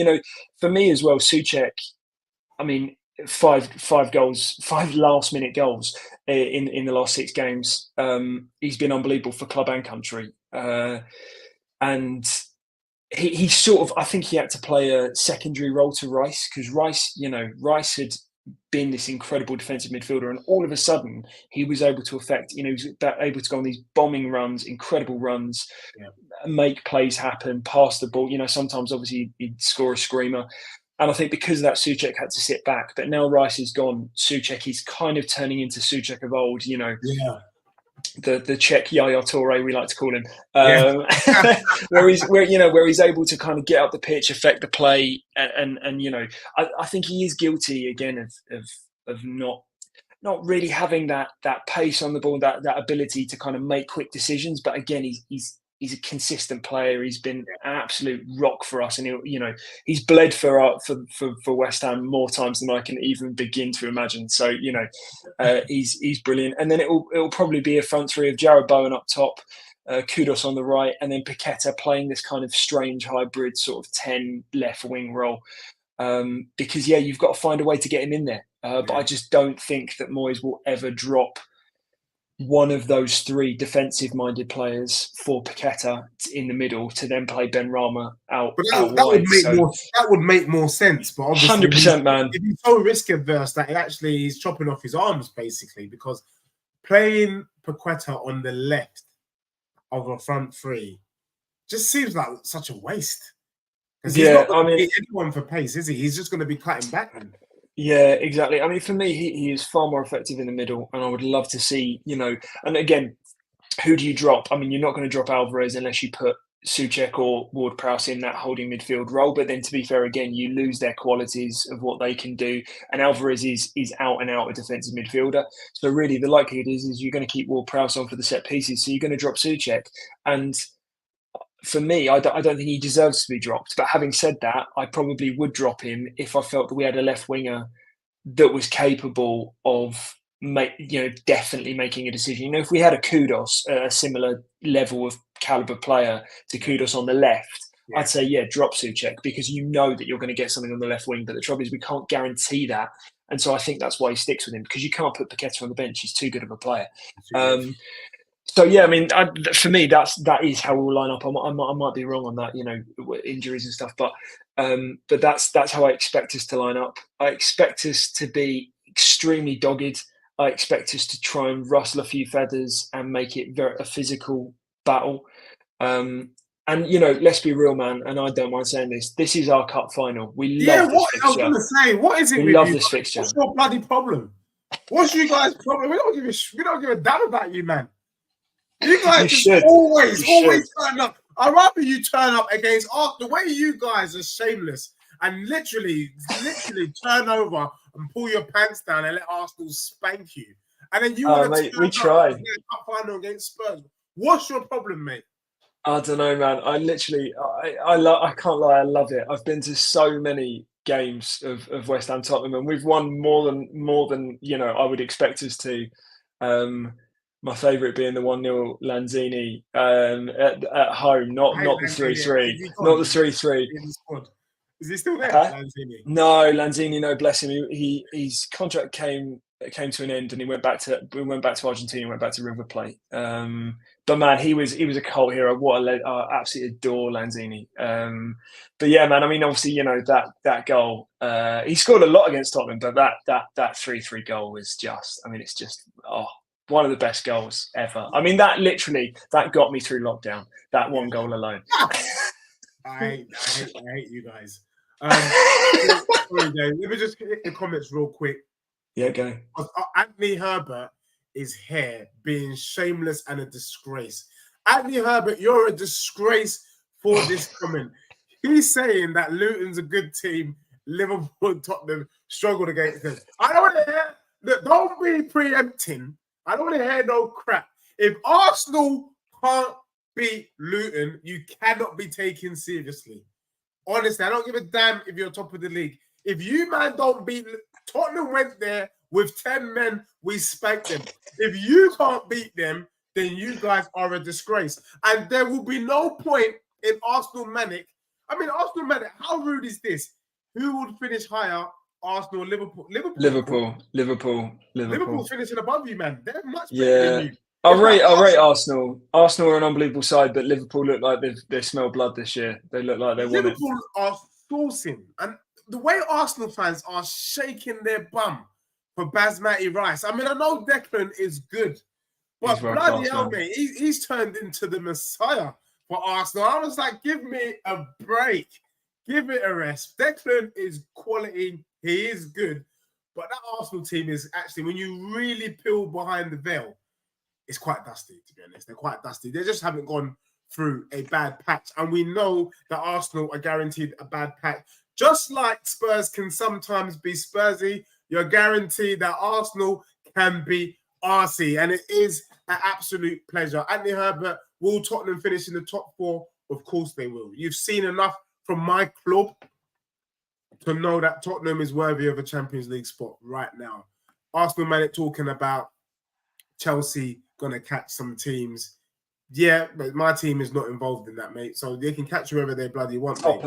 Speaker 2: for me as well, Souček, 5 goals, 5 last-minute goals in the last 6 games. He's been unbelievable for club and country, and he sort of. I think he had to play a secondary role to Rice because Rice had been this incredible defensive midfielder, and all of a sudden he was able to affect. He was able to go on these bombing runs, incredible runs, make plays happen, pass the ball. Sometimes obviously he'd score a screamer. And I think because of that, Souček had to sit back. But now Rice is gone. Souček is kind of turning into Souček of old, the Czech Yaya Toure, we like to call him, where he's able to kind of get up the pitch, affect the play, and I think he is guilty again of not really having that pace on the ball, that ability to kind of make quick decisions. But again, he's a consistent player. He's been an absolute rock for us, and he's bled for West Ham more times than I can even begin to imagine. So he's brilliant. And then it'll probably be a front 3 of Jarrod Bowen up top, Kudos on the right, and then Paqueta playing this kind of strange hybrid sort of 10 left wing role. Because you've got to find a way to get him in there. But I just don't think that Moyes will ever drop one of those 3 defensive-minded players for Paqueta in the middle to then play Benrahma out. But
Speaker 1: that would make more sense. But obviously,
Speaker 2: 100%, man.
Speaker 1: He's so risk averse that he's chopping off his arms basically because playing Paqueta on the left of a front 3 just seems like such a waste. Because he's not going to be anyone for pace, is he? He's just going to be cutting back.
Speaker 2: Yeah, exactly. For me, he is far more effective in the middle, and I would love to see, and again, who do you drop? You're not going to drop Alvarez unless you put Souček or Ward-Prowse in that holding midfield role. But then, to be fair, again, you lose their qualities of what they can do, and Alvarez is out and out a defensive midfielder. So really, the likelihood is you're going to keep Ward-Prowse on for the set pieces, so you're going to drop Souček. And for me, I don't think he deserves to be dropped. But having said that, I probably would drop him if I felt that we had a left winger that was capable of definitely making a decision. If we had a Kudos, a similar level of caliber player to Kudos on the left, I'd say, drop Souček because that you're going to get something on the left wing. But the trouble is we can't guarantee that. And so I think that's why he sticks with him because you can't put Paqueta on the bench. He's too good of a player. So yeah, I mean, for me, that is how we'll line up. I might be wrong on that, you know, injuries and stuff, but that's how I expect us to line up. I expect us to be extremely dogged. I expect us to try and rustle a few feathers and make it a physical battle. And you know, let's be real, man. And I don't mind saying this. This is our cup final. We love this fixture.
Speaker 1: I was gonna say, what is it?
Speaker 2: We love this fixture.
Speaker 1: What's your bloody problem? What's you guys' problem? We don't give a damn about you, man. You guys just always turn up. I'd rather you turn up against the way you guys are shameless and literally turn over and pull your pants down and let Arsenal spank you. And then you want to
Speaker 2: we try.
Speaker 1: Cup final against Spurs. What's your problem, mate?
Speaker 2: I don't know, man. I can't lie. I love it. I've been to so many games of West Ham Tottenham, and we've won more than you know I would expect us to. My favourite being the 1-0 Lanzini at home, not the 3-3, not the 3-3.
Speaker 1: Is he still there, Lanzini?
Speaker 2: No, Lanzini. No, bless him. His contract came to an end, and we went back to Argentina, went back to River Plate. But man, he was a cult hero. I absolutely adore Lanzini. But yeah, man. I mean, obviously, you know that goal. He scored a lot against Tottenham, but that 3-3 goal was just. I mean, it's just one of the best goals ever. I mean, that got me through lockdown. That one goal alone.
Speaker 1: I hate you guys. Sorry, Dave. Let me just hit the comments real quick.
Speaker 2: Yeah, go.
Speaker 1: Anthony Herbert is here being shameless and a disgrace. Anthony Herbert, you're a disgrace for this comment. He's saying that Luton's a good team. Liverpool and Tottenham struggled against them. I don't want to hear. Look, don't be preempting. I don't want to hear no crap. If Arsenal can't beat Luton, you cannot be taken seriously. Honestly, I don't give a damn if you're top of the league. If you, man, don't beat Tottenham went there with 10 men, we spanked them. If you can't beat them, then you guys are a disgrace. And there will be no point in Arsenal Manic. I mean, Arsenal Manic, how rude is this? Who would finish higher? Arsenal or Liverpool? Liverpool finishing above you, man. They're much better than you.
Speaker 2: I'll rate Arsenal. Arsenal are an unbelievable side, but Liverpool look like they smell blood this year. They look like they want it.
Speaker 1: Liverpool are sourcing, and the way Arsenal fans are shaking their bum for Basmati Rice. I mean, I know Declan is good, but bloody hell, mate, he's turned into the Messiah for Arsenal. I was like, give me a break. Give it a rest. Declan is quality. He is good. But that Arsenal team is actually, when you really peel behind the veil, it's quite dusty, to be honest. They're quite dusty. They just haven't gone through a bad patch. And we know that Arsenal are guaranteed a bad patch. Just like Spurs can sometimes be Spursy, you're guaranteed that Arsenal can be Arsey. And it is an absolute pleasure. Anthony Herbert, will Tottenham finish in the top 4? Of course they will. You've seen enough from my club to know that Tottenham is worthy of a Champions League spot right now. Arsenal Manic talking about Chelsea going to catch some teams. Yeah, but my team is not involved in that, mate. So they can catch whoever they bloody want.
Speaker 2: Top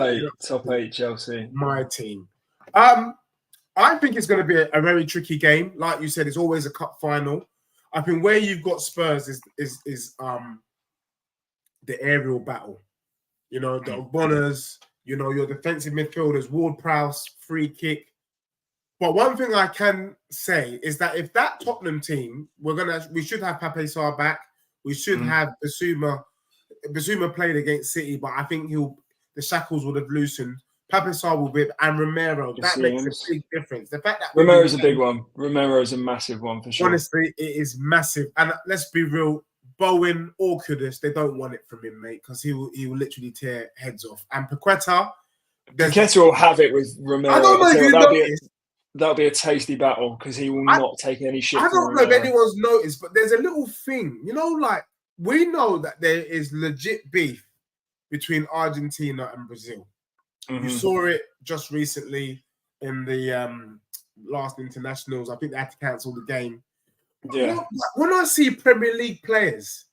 Speaker 2: eight, Chelsea.
Speaker 1: My team. I think it's going to be a very tricky game. Like you said, it's always a cup final. I think where you've got Spurs is the aerial battle. You know, the Ogbonners, you know, your defensive midfielders, Ward-Prowse, free kick. But one thing I can say is that if that Tottenham team, we should have Pape Sarr back. We should have Basuma. Basuma played against City, but I think the shackles would have loosened. Pape Sarr will be, and Romero. That makes a big difference. The fact that
Speaker 2: Romero's a big one. Romero's a massive one for sure.
Speaker 1: Honestly, it is massive. And let's be real, Bowen or Kudus, they don't want it from him, mate, because he will literally tear heads off. And Paqueta
Speaker 2: will have it with Romero.
Speaker 1: I don't know if you noticed.
Speaker 2: That'll be a tasty battle because he will not take any shit.
Speaker 1: I don't know if anyone's noticed, but there's a little thing, you know, like we know that there is legit beef between Argentina and Brazil. Mm-hmm. You saw it just recently in the last internationals. I think they had to cancel the game.
Speaker 2: Yeah.
Speaker 1: When I see Premier League players,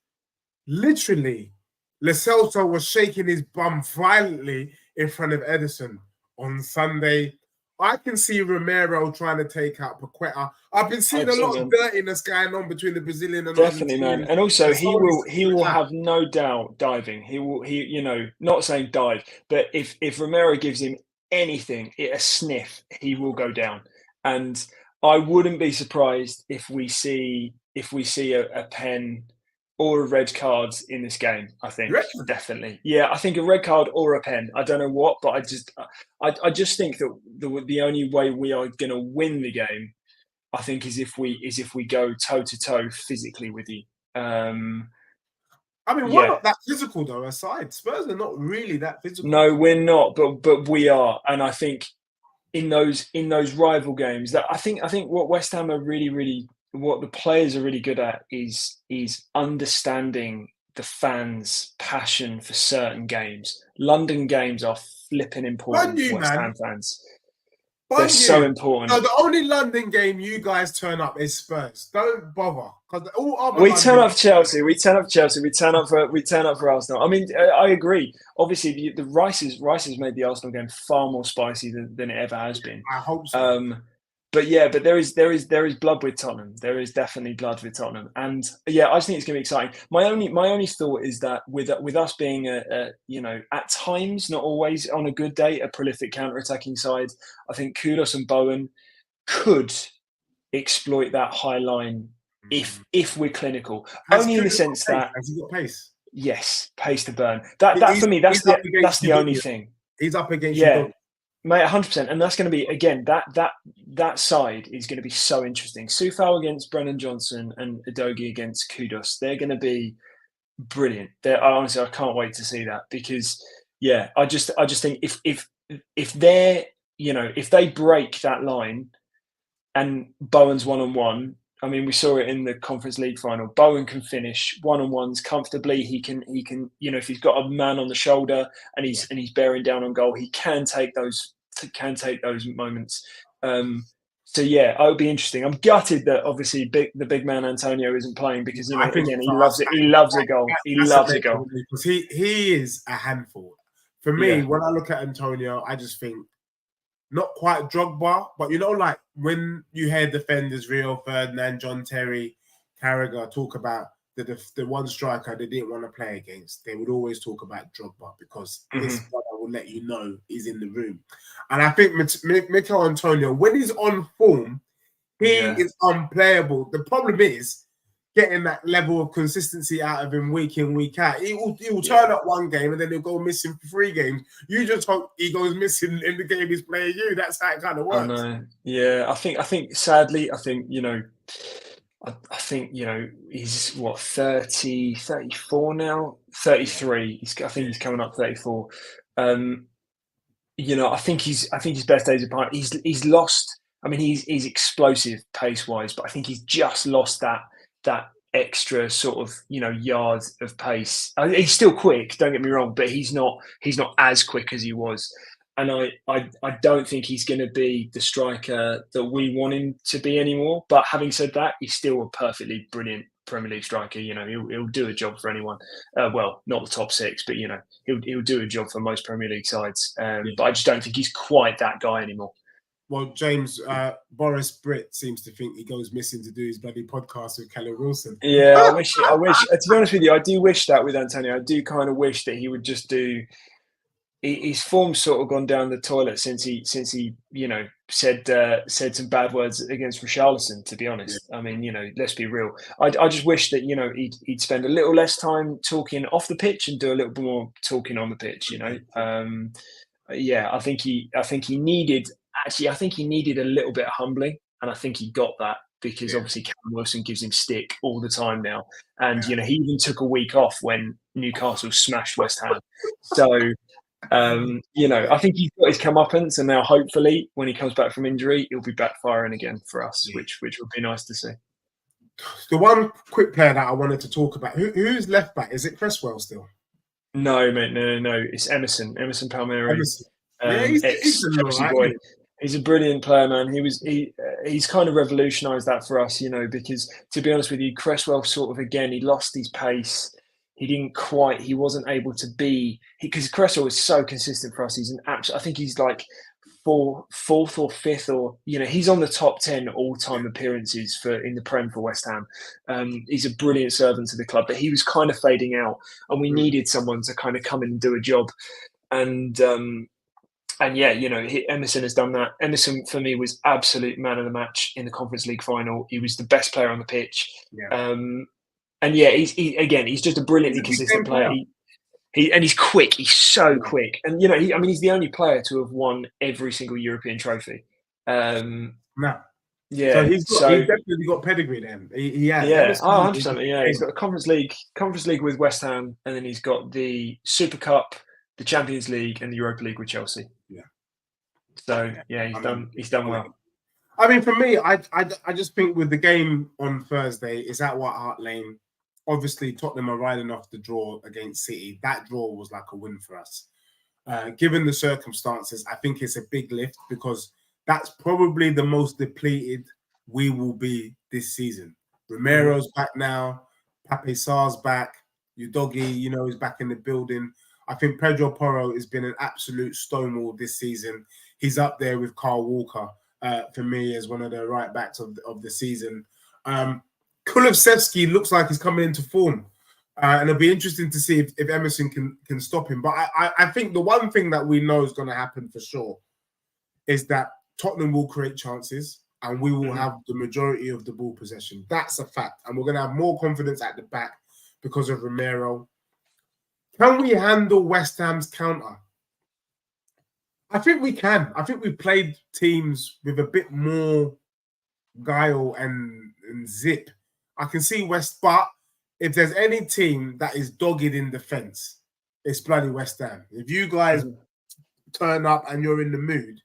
Speaker 1: literally, Lo Celso was shaking his bum violently in front of Edison on Sunday, I can see Romero trying to take out Paqueta. I've been seeing a
Speaker 2: 100%,
Speaker 1: lot of
Speaker 2: man.
Speaker 1: dirtiness going on between the Brazilian and
Speaker 2: Definitely,
Speaker 1: Argentinian.
Speaker 2: man. And also
Speaker 1: There's so many
Speaker 2: he
Speaker 1: secrets
Speaker 2: will
Speaker 1: out.
Speaker 2: have no doubt diving. You know, not saying dive, but if Romero gives him anything, a sniff, he will go down. And I wouldn't be surprised if we see a pen or a red card in this game. I think
Speaker 1: You reckon?
Speaker 2: definitely, yeah. I think a red card or a pen. I don't know what, but I just think that the only way we are going to win the game, I think, is if we go toe to toe physically with you.
Speaker 1: I mean, we're
Speaker 2: Yeah.
Speaker 1: not that physical though. Aside, Spurs are not really that physical.
Speaker 2: No, we're not, but we are, and I think in those rival games, that I think what West Ham are really what the players are really good at is understanding the fans' passion for certain games. London games are flipping important for West Ham fans. They're so important.
Speaker 1: No, the only London game you guys turn up is Spurs. Don't bother, because all other
Speaker 2: we turn up Chelsea. We turn up Chelsea. We turn up for Arsenal. I mean, I agree. Obviously, the Rice has made the Arsenal game far more spicy than it ever has been.
Speaker 1: I hope so.
Speaker 2: But there is blood with Tottenham. There is definitely blood with Tottenham, and yeah, I just think it's going to be exciting. My only thought is that with us being at times, not always on a good day, a prolific counter-attacking side, I think Kudus and Bowen could exploit that high line if we're clinical. Only in the sense that
Speaker 1: has he got pace?
Speaker 2: Yes, pace to burn. That for me, that's the only thing.
Speaker 1: He's up against
Speaker 2: you. Mate, 100%, and that's going to be, again, that side is going to be so interesting. Soufal against Brennan Johnson and Udogie against Kudus, they're going to be brilliant. Honestly, I can't wait to see that, because, yeah, I just think if they're, if they break that line and Bowen's 1-on-1, I mean, we saw it in the Conference League final. Bowen can finish 1-on-1s comfortably. He can, if he's got a man on the shoulder and he's bearing down on goal, he can take those moments. So yeah, it would be interesting. I'm gutted that obviously the big man Antonio isn't playing, because again, he loves it. He loves a goal. He loves a goal
Speaker 1: because he is a handful. For me, when I look at Antonio, I just think not quite Drogba, but like when you hear defenders, Rio Ferdinand, John Terry, Carragher talk about the one striker they didn't want to play against, they would always talk about Drogba, because this brother will let you know he's in the room. And I think Mikel Antonio, when he's on form, he is unplayable. The problem is getting that level of consistency out of him week in, week out. He will turn up one game and then he'll go missing for 3 games. You just hope he goes missing in the game he's playing you. That's how it kind of works.
Speaker 2: I know. Yeah, I think sadly, I think he's what, 30, 34 now, 33. I think he's coming up 34. I think his best days are behind. He's lost. I mean, he's explosive pace wise, but I think he's just lost that extra sort of yards of pace. He's still quick, don't get me wrong, but he's not as quick as he was. And I don't think he's going to be the striker that we want him to be anymore. But having said that, he's still a perfectly brilliant Premier League striker. He'll do a job for anyone. Well, not the top 6, but he'll do a job for most Premier League sides. But I just don't think he's quite that guy anymore.
Speaker 1: Well, James, Boris Britt seems to think he goes missing to do his bloody podcast with Callum Wilson.
Speaker 2: Yeah, I wish. To be honest with you, I do wish that with Antonio. I do kind of wish that he would just do. His form's sort of gone down the toilet since he said some bad words against Richarlison. To be honest, I mean, let's be real. I just wish that he'd spend a little less time talking off the pitch and do a little bit more talking on the pitch. I think he needed. Actually, I think he needed a little bit of humbling, and I think he got that, because obviously Callum Wilson gives him stick all the time now. And, he even took a week off when Newcastle smashed West Ham. So, I think he's got his comeuppance, and now hopefully when he comes back from injury, he'll be backfiring again for us, which would be nice to see.
Speaker 1: The one quick player that I wanted to talk about, who's left back? Is it Cresswell still?
Speaker 2: No, mate, no. It's Emerson Palmieri.
Speaker 1: Emerson. He's
Speaker 2: boy. He's a brilliant player, man. He's kind of revolutionised that for us, because to be honest with you, Cresswell sort of, again, he lost his pace. he wasn't able to be, because Cresswell was so consistent for us. He's an absolute, I think he's like fourth or fifth, or he's on the top 10 all-time appearances in the Prem for West Ham. He's a brilliant servant to the club, but he was kind of fading out, and we needed someone to kind of come in and do a job. And yeah, Emerson has done that. Emerson for me was absolute man of the match in the Conference League final. He was the best player on the pitch.
Speaker 1: Yeah.
Speaker 2: And yeah, he's just a brilliantly consistent player. And he's quick. He's so quick. And he's the only player to have won every single European trophy.
Speaker 1: No.
Speaker 2: Yeah.
Speaker 1: So he's definitely got pedigree then. He has.
Speaker 2: Yeah. 100%. Yeah. He's got the Conference League with West Ham, and then he's got the Super Cup, the Champions League, and the Europa League with Chelsea.
Speaker 1: Yeah.
Speaker 2: So yeah, he's done well.
Speaker 1: I mean, for me, I just think with the game on Thursday, it's at White Hart Lane. Obviously, Tottenham are riding off the draw against City. That draw was like a win for us. Given the circumstances, I think it's a big lift because that's probably the most depleted we will be this season. Romero's back now. Pape Sarr's back. Udogie, is back in the building. I think Pedro Porro has been an absolute stonewall this season. He's up there with Carl Walker for me as one of the right backs of the season. Kulusevski looks like he's coming into form. And it'll be interesting to see if Emerson can stop him. But I think the one thing that we know is going to happen for sure is that Tottenham will create chances and we will have the majority of the ball possession. That's a fact. And we're going to have more confidence at the back because of Romero. Can we handle West Ham's counter? I think we can. I think we played teams with a bit more guile and zip. I can see but if there's any team that is dogged in defence, it's bloody West Ham. If you guys turn up and you're in the mood,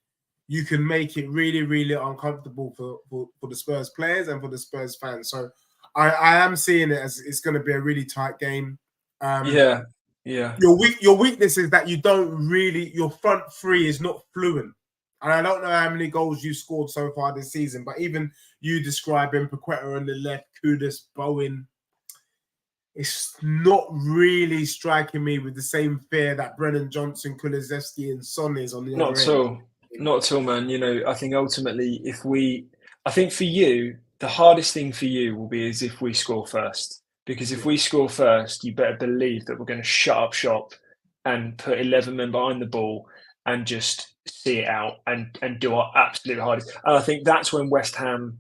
Speaker 1: you can make it really, really uncomfortable for the Spurs players and for the Spurs fans. So I am seeing it as it's going to be a really tight game.
Speaker 2: Yeah.
Speaker 1: Your weakness is that your front three is not fluent. And I don't know how many goals you scored so far this season, but even you describing Paqueta on the left, Kudus, Bowen, it's not really striking me with the same fear that Brennan Johnson, Kulusevski, and Son is on the other end.
Speaker 2: Not at all, man. I think ultimately, I think for you, the hardest thing for you will be is if we score first. Because if we score first, you better believe that we're going to shut up shop and put 11 men behind the ball and just see it out and do our absolute hardest. And I think that's when West Ham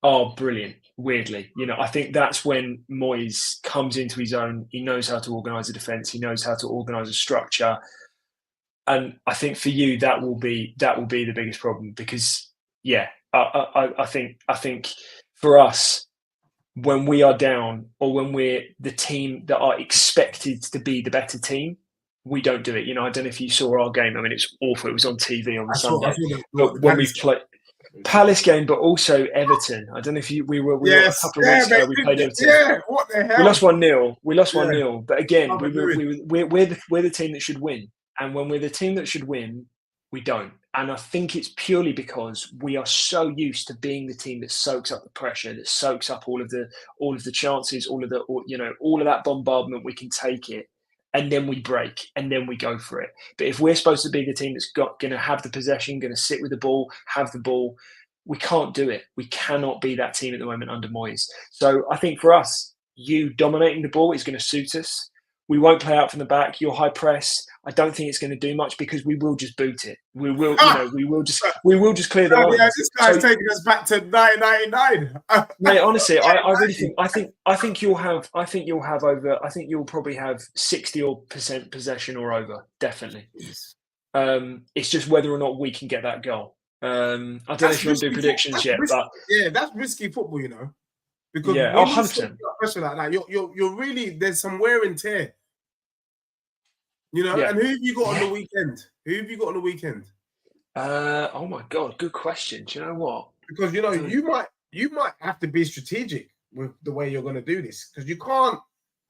Speaker 2: are brilliant, weirdly. I think that's when Moyes comes into his own. He knows how to organise a defence. He knows how to organise a structure. And I think for you, that will be the biggest problem because, I think for us, when we are down or when we're the team that are expected to be the better team, we don't do it. I don't know if you saw our game. I mean, it's awful. It was on TV on the Sunday. But when we played Palace game, but also Everton. I don't know if we were a couple of weeks ago. We played Everton.
Speaker 1: Yeah, what the hell?
Speaker 2: We lost 1-0. We lost 1-0. But again, we're the team that should win. And when we're the team that should win, we don't. And I think it's purely because we are so used to being the team that soaks up the pressure, that soaks up all of the chances, all of that bombardment. We can take it, and then we break, and then we go for it. But if we're supposed to be the team that's going to have the possession, going to sit with the ball, have the ball, we can't do it. We cannot be that team at the moment under Moyes. So I think for us, you dominating the ball is going to suit us. We won't play out from the back. Your high press, I don't think it's going to do much because we will just boot it. We will just clear the line.
Speaker 1: Yeah, this guy's taking us back to 1999.
Speaker 2: Mate, honestly, I really think you'll probably have 60% possession or over, definitely. It's just whether or not we can get that goal. I don't know if you want to do predictions yet, but
Speaker 1: that's risky football, because
Speaker 2: 100%.
Speaker 1: Pressure like that, you're really there's some wear and tear. And who have you got on the weekend?
Speaker 2: Oh my God, good question. Do you know what?
Speaker 1: Because you might have to be strategic with the way you're going to do this because you can't.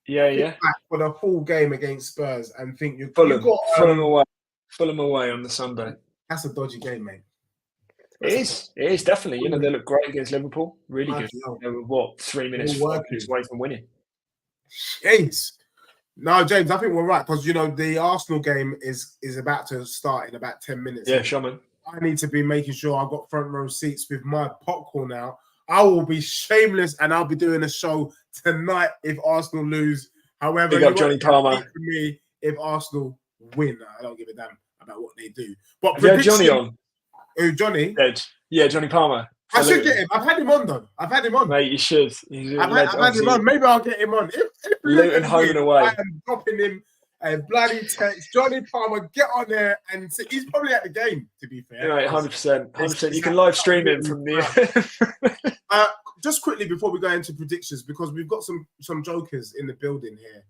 Speaker 1: Back for the full game against Spurs and think you've got
Speaker 2: Fulham away on the Sunday.
Speaker 1: That's a dodgy game, mate.
Speaker 2: It is definitely. They look great against Liverpool. Really good. They were 3 minutes away from winning.
Speaker 1: Jeez. No, James, I think we're right because the Arsenal game is about to start in about 10 minutes.
Speaker 2: Yeah, sure, man.
Speaker 1: I need to be making sure I've got front row seats with my popcorn now. I will be shameless and I'll be doing a show tonight if Arsenal lose. However,
Speaker 2: Big
Speaker 1: you
Speaker 2: up Johnny
Speaker 1: won't
Speaker 2: Palmer.
Speaker 1: speak to me if Arsenal win. I don't give a damn about what they do. But
Speaker 2: Have you had Johnny on?
Speaker 1: Oh, Johnny?
Speaker 2: Yeah, Johnny Palmer.
Speaker 1: I should get him. I've had him on though. I've had him on.
Speaker 2: Mate, you should.
Speaker 1: I've had him on. Maybe I'll get him on. If
Speaker 2: Luton home and away.
Speaker 1: I am dropping him a bloody text. Johnny Palmer, get on there and see. He's probably at the game, to be fair.
Speaker 2: Yeah, right, 100%. 100%. You can live stream him from the.
Speaker 1: Just quickly before we go into predictions, because we've got some jokers in the building here.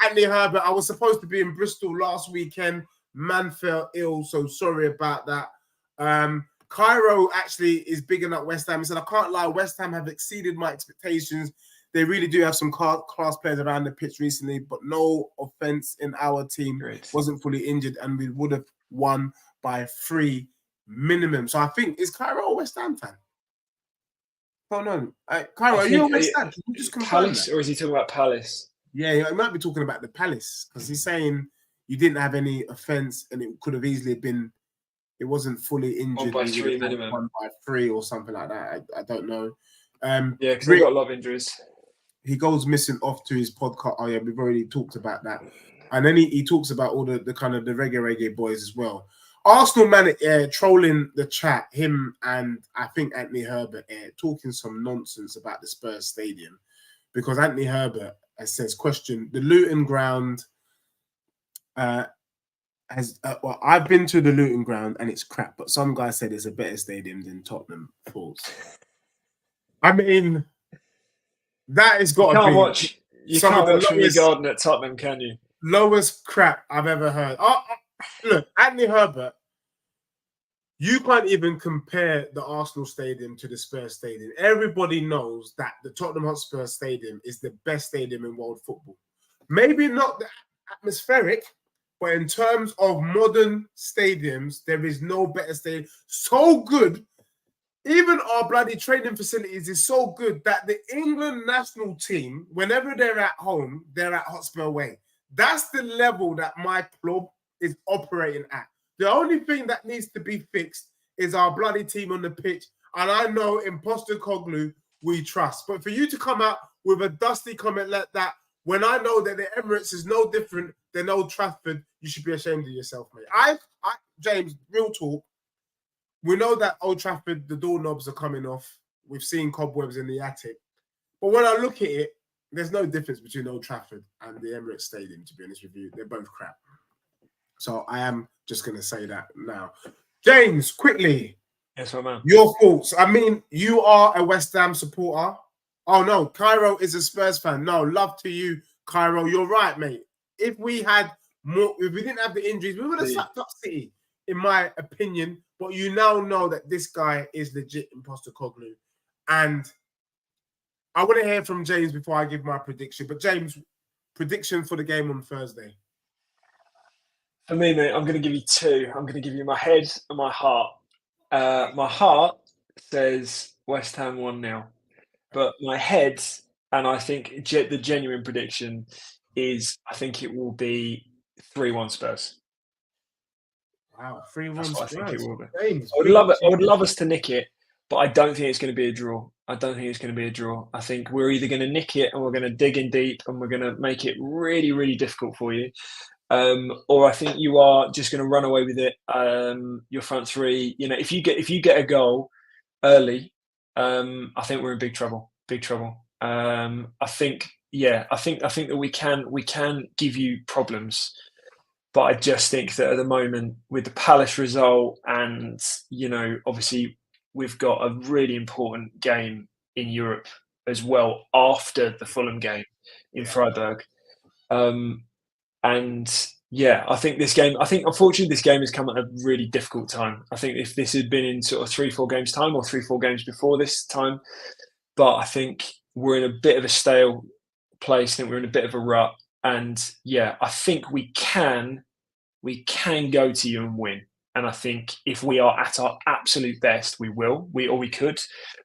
Speaker 1: Anthony Herbert, I was supposed to be in Bristol last weekend. Man fell ill, so sorry about that. Cairo actually is bigging up West Ham. He said, I can't lie, West Ham have exceeded my expectations. They really do have some class players around the pitch recently, but no offense in our team. Wasn't fully injured, and we would have won by 3 minimum. So I think, is Cairo a West Ham fan? Oh, no. Cairo, are you a West Ham? Can you just confirm
Speaker 2: Palace,
Speaker 1: that?
Speaker 2: or is he talking about Palace?
Speaker 1: Yeah, he might be talking about the Palace, because he's saying you didn't have any offense, and it could have easily been it wasn't fully injured.
Speaker 2: 1 by 3 minimum.
Speaker 1: 1 by 3 or something like that. I don't know.
Speaker 2: Yeah, because they've got a lot of injuries.
Speaker 1: He goes missing off to his podcast. Oh, yeah, we've already talked about that. And then he talks about all the kind of the reggae boys as well. Arsenal man trolling the chat, him and I think Anthony Herbert talking some nonsense about the Spurs stadium. Because Anthony Herbert says, question, the Luton ground... well, I've been to the Luton ground and it's crap, but some guy said it's a better stadium than Tottenham Falls. I mean, that has got to be.
Speaker 2: You can't watch from your garden at Tottenham, can you?
Speaker 1: Lowest crap I've ever heard. Look, Anthony Herbert, you can't even compare the Arsenal stadium to the Spurs stadium. Everybody knows that the Tottenham Hotspur Stadium is the best stadium in world football. Maybe not the atmospheric, but in terms of modern stadiums, there is no better stadium. So good. Even our bloody training facilities is so good that the England national team, whenever they're at home, they're at Hotspur Way. That's the level that my club is operating at. The only thing that needs to be fixed is our bloody team on the pitch. And I know in Postecoglou, we trust. But for you to come out with a dusty comment like that, when I know that the Emirates is no different than Old Trafford, you should be ashamed of yourself, mate. James, real talk. We know that Old Trafford, the doorknobs are coming off. We've seen cobwebs in the attic. But when I look at it, there's no difference between Old Trafford and the Emirates Stadium, to be honest with you. They're both crap. So I am just going to say that now. James, quickly.
Speaker 2: Yes, my man.
Speaker 1: Your thoughts. I mean, you are a West Ham supporter. Oh, no, Cairo is a Spurs fan. No, love to you, Cairo. You're right, mate. If we didn't have the injuries, we would have sucked up City, in my opinion. But you now know that this guy is legit in Postecoglou. And I want to hear from James before I give my prediction. But James, prediction for the game on Thursday.
Speaker 2: For me, mate, I'm going to give you 2. I'm going to give you my head and my heart. My heart says West Ham 1-0. But my head, and I think the genuine prediction is, I think it will be 3-1 Spurs.
Speaker 1: Wow, 3-1 Spurs.
Speaker 2: I think it will be.
Speaker 1: James,
Speaker 2: I would love us to nick it, but I don't think it's going to be a draw. I think we're either going to nick it and we're going to dig in deep and we're going to make it really, really difficult for you. Or I think you are just going to run away with it. Your front three, if you get a goal early, I think we're in big trouble. I think that we can give you problems, but I just think that at the moment with the Palace result and obviously we've got a really important game in Europe as well after the Fulham game in Freiburg. I think unfortunately this game has come at a really difficult time. I think if this had been in sort of 3-4 games time or 3-4 games before this time, but I think we're in a bit of a stale place. I think we're in a bit of a rut. And I think we can go to you and win. And I think if we are at our absolute best, we will. We could,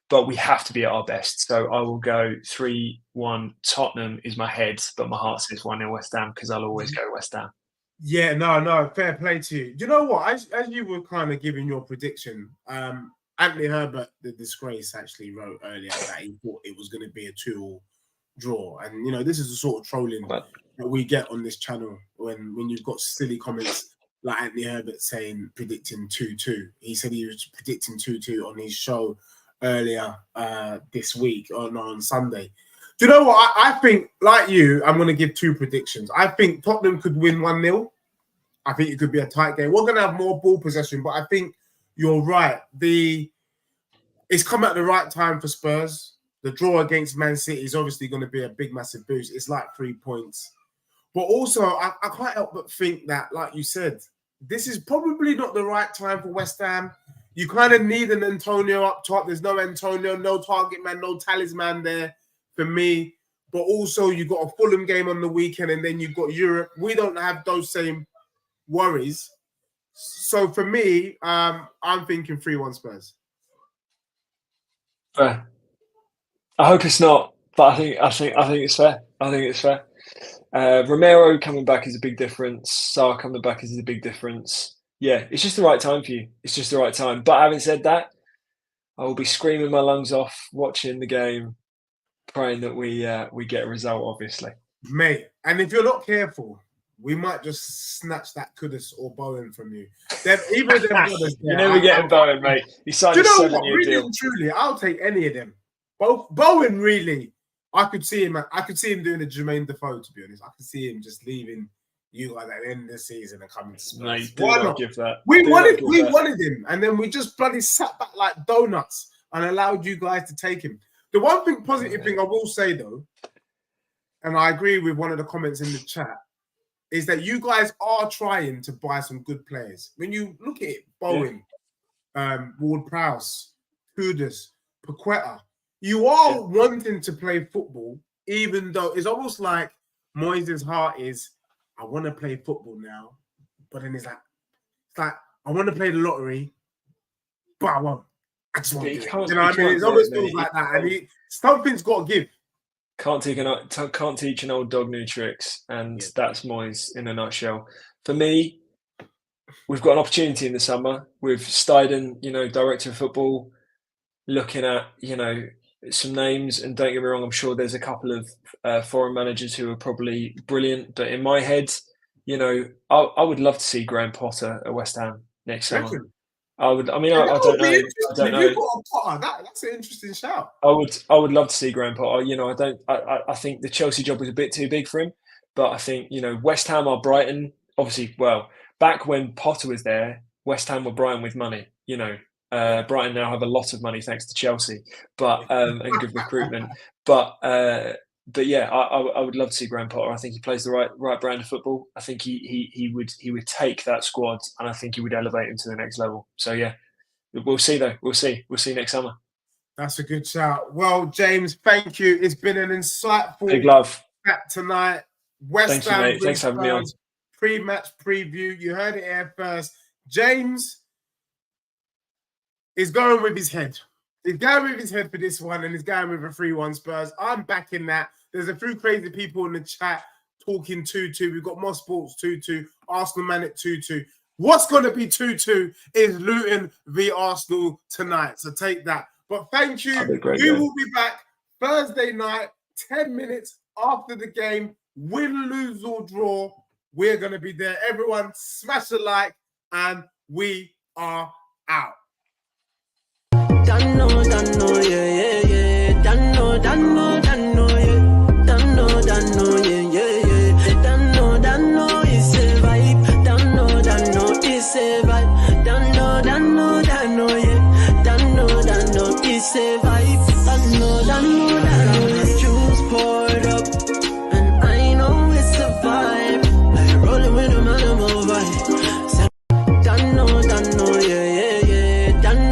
Speaker 2: but we have to be at our best. So I will go 3-1 Tottenham is my head, but my heart says 1-0 West Ham because I'll always go West Ham.
Speaker 1: Yeah, no, fair play to you. You know what? As you were kind of giving your prediction, Anthony Herbert, the disgrace, actually wrote earlier that he thought it was going to be a 2-2 draw. And, you know, this is the sort of trolling that we get on this channel when you've got silly comments like Anthony Herbert predicting 2-2. He said he was predicting 2-2 on his show earlier this week on Sunday. Do you know what? I think, like you, I'm going to give two predictions. I think Tottenham could win 1-0. I think it could be a tight game. We're going to have more ball possession, but I think you're right. It's come at the right time for Spurs. The draw against Man City is obviously going to be a big, massive boost. It's like 3 points. But also, I can't help but think that, like you said, this is probably not the right time for West Ham. You kind of need an Antonio up top. There's no Antonio, no target man, no talisman there for me. But also, you've got a Fulham game on the weekend, and then you've got Europe. We don't have those same worries. So for me, I'm thinking 3-1 Spurs.
Speaker 2: Fair. I hope it's not, but I think it's fair. I think it's fair. Romero coming back is a big difference. Sarr coming back is a big difference. Yeah, it's just the right time for you. It's just the right time. But having said that, I will be screaming my lungs off watching the game, praying that we get a result, obviously.
Speaker 1: Mate, and if you're not careful, we might just snatch that Kudus or Bowen from you. Then even them brothers,
Speaker 2: you're never getting Bowen, mate. He signed a 7-year
Speaker 1: really
Speaker 2: deal.
Speaker 1: And truly, I'll take any of them. Both Bowen, really. I could see him doing a Jermaine Defoe, to be honest. I could see him just leaving you guys at the end of the season and coming to Spurs.
Speaker 2: Mate, why not give that?
Speaker 1: We wanted him, and then we just bloody sat back like donuts and allowed you guys to take him. The one positive thing I will say though, and I agree with one of the comments in the chat, is that you guys are trying to buy some good players. When you look at it, Bowen, Ward-Prowse, Kudus, Paqueta, you are wanting to play football, even though it's almost like Moyes' heart is, I want to play football now, but then it's like I want to play the lottery, but I won't. I just want to do it. You know what I mean? It almost feels like that, and something's got to give.
Speaker 2: Can't teach an old dog new tricks, and that's Moyes in a nutshell. For me, we've got an opportunity in the summer with Steiden, director of football, looking at some names. And don't get me wrong, I'm sure there's a couple of foreign managers who are probably brilliant, but in my head, I would love to see Graham Potter at West Ham next summer. I don't know. That's an interesting shout. I would love to see Graham Potter. I think the Chelsea job was a bit too big for him, but I think West Ham are Brighton. Obviously, well, back when Potter was there, West Ham were Brighton with money. Brighton now have a lot of money thanks to Chelsea, but and good recruitment. But yeah, I would love to see Graham Potter. I think he plays the right brand of football. I think he would take that squad, and I think he would elevate him to the next level. So yeah, we'll see though. We'll see next summer. That's a good shout. Well, James, thank you. It's been an insightful big love chat tonight. West Ham, mate. Thanks for having me on. Pre-match preview. You heard it here first. James is going with his head. He's going with his head for this one, and he's going with a 3-1 Spurs. I'm backing that. There's a few crazy people in the chat talking 2-2. We've got more sports 2-2. Arsenal man at 2-2. What's going to be 2-2 is Luton v Arsenal tonight. So take that. But thank you. We will be back Thursday night, 10 minutes after the game. Win, lose, or draw. We're going to be there. Everyone smash a like, and we are out. Dano, yeah, yeah. Dano, yeah. Dano, yeah. Dano, it's a vibe. Dano, it's a vibe. Dano, yeah. Dano, it's a vibe. Dano, the juice poured up, and I know it's a vibe. Like rolling with a man of vibe. Dano, yeah. Dano.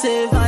Speaker 3: it's a vibe.